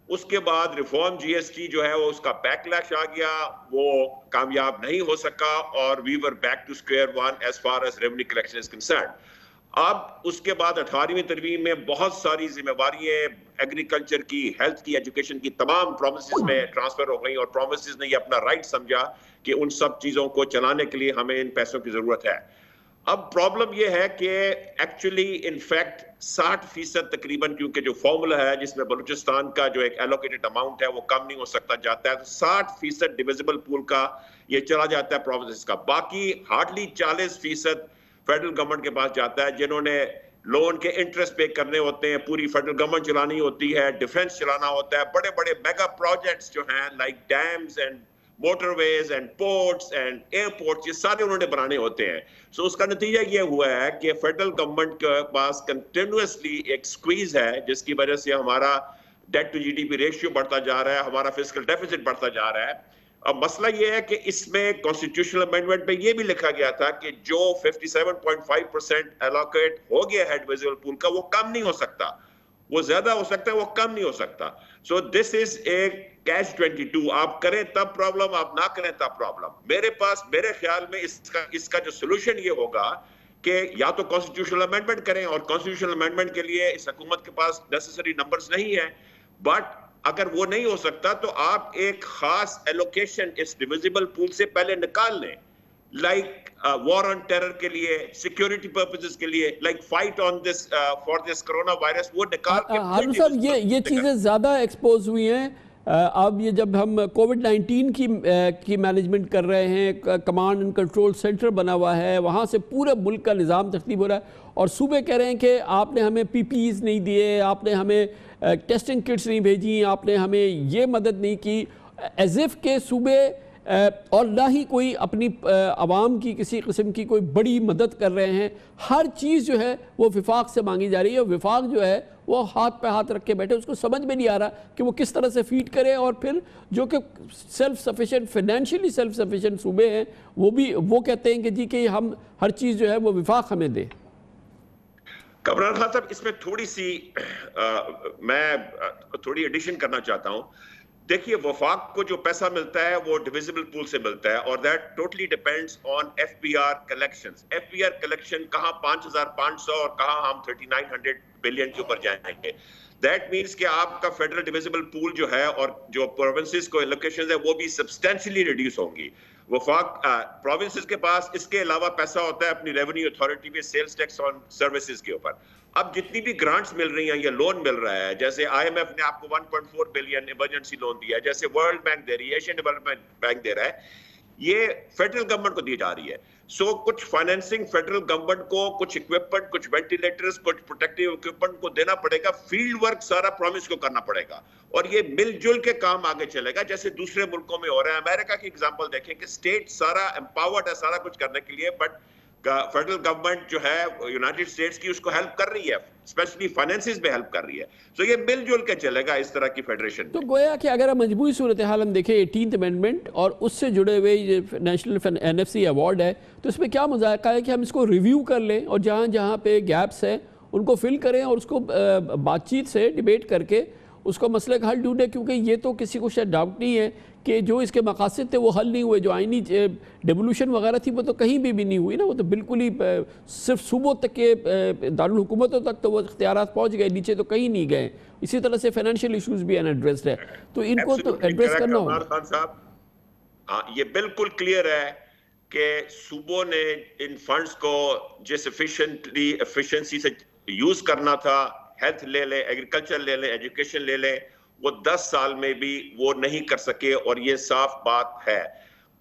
[SPEAKER 17] اس کے بعد ریفارم GST جو ہے وہ اس کا بیک لیش آ گیا، وہ کامیاب نہیں ہو سکا، اور we were back to square one as far as revenue collection is concerned۔ اب اس کے بعد 18ویں ترمیم میں بہت ساری ذمہ داریاں ایگریکلچر کی، ہیلتھ کی، ایجوکیشن کی، تمام پرومسز میں ٹرانسفر ہو گئیں، اور پرومسز نے یہ اپنا رائٹ سمجھا کہ ان سب چیزوں کو چلانے کے لیے ہمیں ان پیسوں کی ضرورت ہے۔ اب پرابلم یہ ہے کہ ایکچولی انفیکٹ 60% تقریباً، کیونکہ جو فارمولا ہے جس میں بلوچستان کا جو ایک ایلوکیٹڈ اماؤنٹ ہے وہ کم نہیں ہو سکتا جاتا ہے، تو 60% ڈویزیبل پول کا یہ چلا جاتا ہے پروونسز کا، باقی ہارڈلی 40% فیڈرل گورنمنٹ کے پاس جاتا ہے، جنہوں نے لون کے انٹرسٹ پے کرنے ہوتے ہیں، پوری فیڈرل گورنمنٹ چلانی ہوتی ہے، ڈیفنس چلانا ہوتا ہے، بڑے بڑے میگا پروجیکٹس جو ہیں like dams and motorways and ports and airports, یہ سارے انہوں نے بنانے ہوتے ہیں۔ سو اس کا نتیجہ یہ ہوا ہے کہ فیڈرل گورنمنٹ کے پاس کنٹینیوسلی ایک سکویز ہے، جس کی وجہ سے ہمارا ڈیٹ ٹو GDP ریشیو بڑھتا جا رہا ہے، ہمارا فسکل ڈیفیسٹ بڑھتا جا رہا ہے۔ اب مسئلہ یہ ہے کہ اس میں کانسٹیٹیوشنل امینڈمنٹ میں یہ بھی لکھا گیا تھا کہ جو 57.5% ایلوکیٹ ہو گیا ہے ڈویزیبل پول کا، وہ کم نہیں ہو سکتا، وہ زیادہ ہو سکتا ہے، وہ کم نہیں ہو سکتا۔ سو دس از اے کیچ 22، آپ کریں تب پرابلم، آپ نہ کریں تب پرابلم۔ میرے خیال میں اس کا جو سولوشن یہ ہوگا کہ یا تو کانسٹیٹیوشنل امینڈمنٹ کریں، اور کانسٹیٹیوشنل امینڈمنٹ کے لیے اس حکومت کے پاس نیسیسری نمبرز نہیں ہیں، بٹ اگر وہ نہیں ہو سکتا تو آپ ایک خاص ایلوکیشن اس ڈویزیبل پول سے پہلے نکال لیں، لائک وار آن ٹیرر کے لیے، سیکیورٹی پرپسز کے لیے، like fight on this for this corona virus, وہ نکال کے۔
[SPEAKER 3] ہارون صاحب، یہ چیزیں زیادہ ایکسپوز ہوئی ہیں۔ اب یہ جب ہم کووڈ-19 کی مینجمنٹ کر رہے ہیں، کمانڈ اینڈ کنٹرول سینٹر بنا ہوا ہے، وہاں سے پورے ملک کا نظام تختیب ہو رہا ہے، اور صوبے کہہ رہے ہیں کہ آپ نے ہمیں PPEs نہیں دیے، آپ نے ہمیں ٹیسٹنگ کٹس نہیں بھیجی، آپ نے ہمیں یہ مدد نہیں کی، ایز اف کہ صوبے اور نہ ہی کوئی اپنی عوام کی کسی قسم کی کوئی بڑی مدد کر رہے ہیں۔ ہر چیز جو ہے وہ وفاق سے مانگی جا رہی ہے، وفاق جو ہے وہ ہاتھ پہ ہاتھ رکھ کے بیٹھے، اس کو سمجھ میں نہیں آ رہا کہ وہ کس طرح سے فیڈ کرے، اور پھر جو کہ self sufficient, financially self sufficient صوبے ہیں، وہ کہتے ہیں کہ جی کہ ہم ہر چیز جو ہے وہ وفاق ہمیں دے۔
[SPEAKER 17] کامران خان صاحب، اس میں تھوڑی سی میں تھوڑی ایڈیشن کرنا چاہتا ہوں۔ دیکھیے، وفاق کو جو پیسہ ملتا ہے وہ ڈویزیبل پول سے ملتا ہے، اور that totally depends on FBR collections. FBR collection کہاں 5500 اور کہاں ہم 3900 بلین کے اوپر جائیں گے۔ دیٹ مینس کہ آپ کا فیڈرل ڈویزیبل پول جو ہے اور جو پروونسز کو ایلوکیشنز ہے وہ بھی سبسٹینشلی ریڈیوس ہوں گی۔ وفاق پروونسز کے پاس اس کے علاوہ پیسہ ہوتا ہے اپنی ریونیو اتھارٹی میں سیلز ٹیکس آن سروسز کے اوپر۔ اب جتنی بھی گرانٹس مل رہی ہیں یا لون مل رہا ہے، جیسے IMF نے آپ کو 1.4 بلین ایمرجنسی لون دیا ہے، جیسے ورلڈ بینک دے رہی ہے، ایشین ڈیولپمنٹ بینک دے رہا ہے، یہ فیڈرل گورنمنٹ کو دی جا رہی ہے۔ سو کچھ فائنینسنگ فیڈرل گورنمنٹ کو، کچھ اکوپمنٹ، کچھ وینٹیلیٹرز، کچھ پروٹیکٹیو اکوپمنٹ کو دینا پڑے گا، فیلڈ ورک سارا پرومس کو کرنا پڑے گا، اور یہ مل جل کے کام آگے چلے گا جیسے دوسرے ملکوں میں ہو رہا ہے۔ امریکہ کی اگزامپل دیکھیں کہ اسٹیٹ سارا امپاورڈ ہے سارا کچھ کرنے کے لیے، بٹ فیڈرل گورنمنٹ جو ہے یونائٹڈ اسٹیٹس کی اس کو ہیلپ کر رہی ہے، اسپیشلی فائنینسز میں ہیلپ کر رہی ہے۔ سو یہ مل جل کے چلے گا اس طرح کی فیڈریشن۔
[SPEAKER 3] تو گویا کہ اگر ہم مجموعی صورتحال ہم دیکھیں 18th امینڈمنٹ اور اس سے جڑے ہوئے یہ نیشنل NFC ایوارڈ ہے، تو اس میں کیا مذائقہ ہے کہ ہم اس کو ریویو کر لیں اور جہاں جہاں پہ گیپس ہیں ان کو فل کریں، اور اس کو بات چیت سے ڈیبیٹ کر کے اس کو مسئلے کا حل ڈھونڈے، کیونکہ یہ تو کسی کو شاید ڈاؤٹ نہیں ہے کہ جو اس کے مقاصد تھے وہ حل نہیں ہوئے. جو آئینی ڈیولوشن وغیرہ تھی وہ تو کہیں بھی نہیں ہوئی نا، وہ تو بالکل ہی صرف صوبوں تک کے دارالحکومتوں تک تو وہ اختیارات پہنچ گئے، نیچے تو کہیں نہیں گئے. اسی طرح سے فائنینشیل ایشوز بھی انیڈریسڈ ہے، تو ان کو تو ایڈریس کرنا ہوگا.
[SPEAKER 17] خان صاحب یہ بالکل کلیئر ہے کہ صوبوں نے ان فنڈز کو جس ایفیشنسی سے یوز کرنا تھا، ہیلتھ لے لیں، ایگریکلچر لے لیں، ایجوکیشن لے لیں، وہ 10 سال میں بھی وہ نہیں کر سکے. اور یہ صاف بات ہے،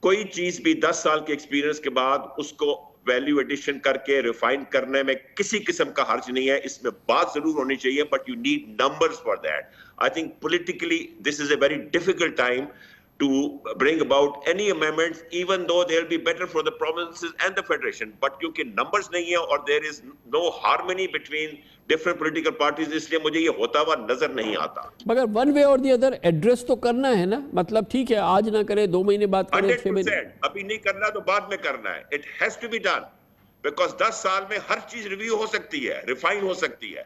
[SPEAKER 17] کوئی چیز بھی 10 سال کے ایکسپیرینس کے بعد اس کو ویلیو ایڈیشن کر کے ریفائن کرنے میں کسی قسم کا حرج نہیں ہے. اس میں بات ضرور ہونی چاہیے، but you need numbers for that. I think politically this is a very difficult time to bring about any amendments, even though they'll be better for the provinces and the federation. But kyunki numbers nahi hai aur there is no harmony between different political parties, isliye mujhe ye hota hua nazar nahi aata.
[SPEAKER 3] Magar one way or the other address to karna hai na, matlab theek hai aaj na kare, 2 mahine baad kare, 6 mahine.
[SPEAKER 17] 100% abhi nahi karna to baad mein karna hai. It has to be done because 10 saal mein har cheez review ho sakti hai, refine ho sakti hai.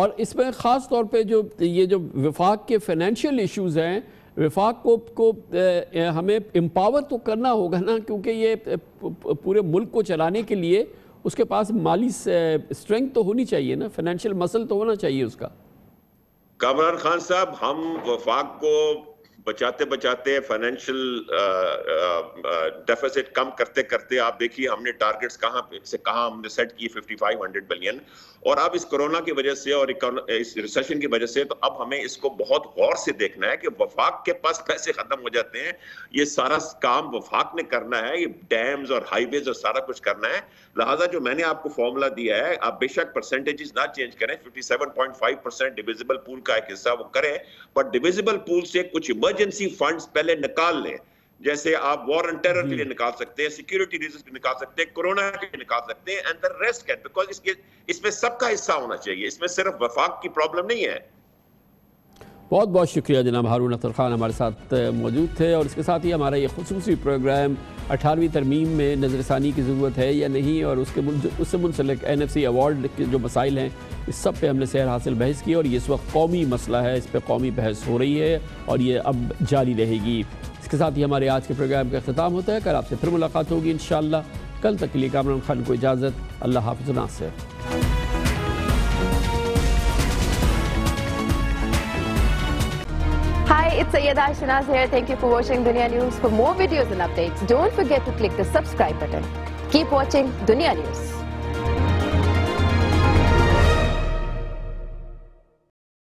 [SPEAKER 3] اور اس میں خاص طور پہ یہ جو وفاق کے financial issues ہیں، وفاق کو ہمیں امپاور تو کرنا ہوگا نا، کیونکہ یہ پورے ملک کو چلانے کے لیے اس کے پاس مالی اسٹرینگتھ تو ہونی چاہیے نا، فائنینشیل مسل تو ہونا چاہیے اس کا.
[SPEAKER 17] کامران خان صاحب، ہم وفاق کو بچاتے بچاتے فائنینشیل ڈیفیسٹ کم کرتے کرتے آپ دیکھیے ہم نے ٹارگٹس کہاں ہم نے سیٹ کیے 5500 بلین. اور اب اس کرونا کی وجہ سے اور اس ریسیشن کی وجہ سے تو اب ہمیں اس کو بہت غور سے دیکھنا ہے کہ وفاق کے پاس پیسے ختم ہو جاتے ہیں. یہ سارا کام وفاق نے کرنا ہے، یہ ڈیمز اور ہائی ویز اور سارا کچھ کرنا ہے. لہٰذا جو میں نے آپ کو فارمولا دیا ہے، آپ بے شک پرسنٹیجز نہ چینج کریں، 57.5% ڈویزیبل پول کا ایک حصہ وہ کریں، بٹ ڈویزیبل پول سے کچھ ایمرجنسی فنڈز پہلے نکال لیں. جیسے آپ وار اینڈ ٹیرر کے لیے نکال سکتے ہیں، سیکیورٹی ریزنز کے لیے نکال سکتے ہیں، کورونا کے لیے نکال سکتے ہیں، and the rest can, because اس میں سب کا حصہ ہونا چاہیے، اس میں صرف وفاق کی پرابلم نہیں ہے.
[SPEAKER 3] بہت بہت شکریہ جناب ہارون اختر خان ہمارے ساتھ موجود تھے. اور اس کے ساتھ ہی ہمارا یہ خصوصی پروگرام 18ویں ترمیم میں نظر ثانی کی ضرورت ہے یا نہیں، اور اس سے منسلک NFC ایوارڈ کے جو مسائل ہیں اس سب پہ ہم نے سیر حاصل بحث کی. اور یہ اس وقت قومی مسئلہ ہے، اس پہ قومی بحث ہو رہی ہے اور یہ اب جاری رہے گی. اس کے ساتھ ہی ہمارے آج کے پروگرام کا اختتام ہوتا ہے. کل آپ سے پھر ملاقات ہوگی انشاءاللہ. کل تک کے لیے کامران خان کو اجازت. اللہ حافظ و ناصر.
[SPEAKER 18] Hi, it's Sayyeda Shanaz here. Thank you for watching Dunya News. For more videos and updates, don't forget to click the subscribe button. Keep watching Dunya News.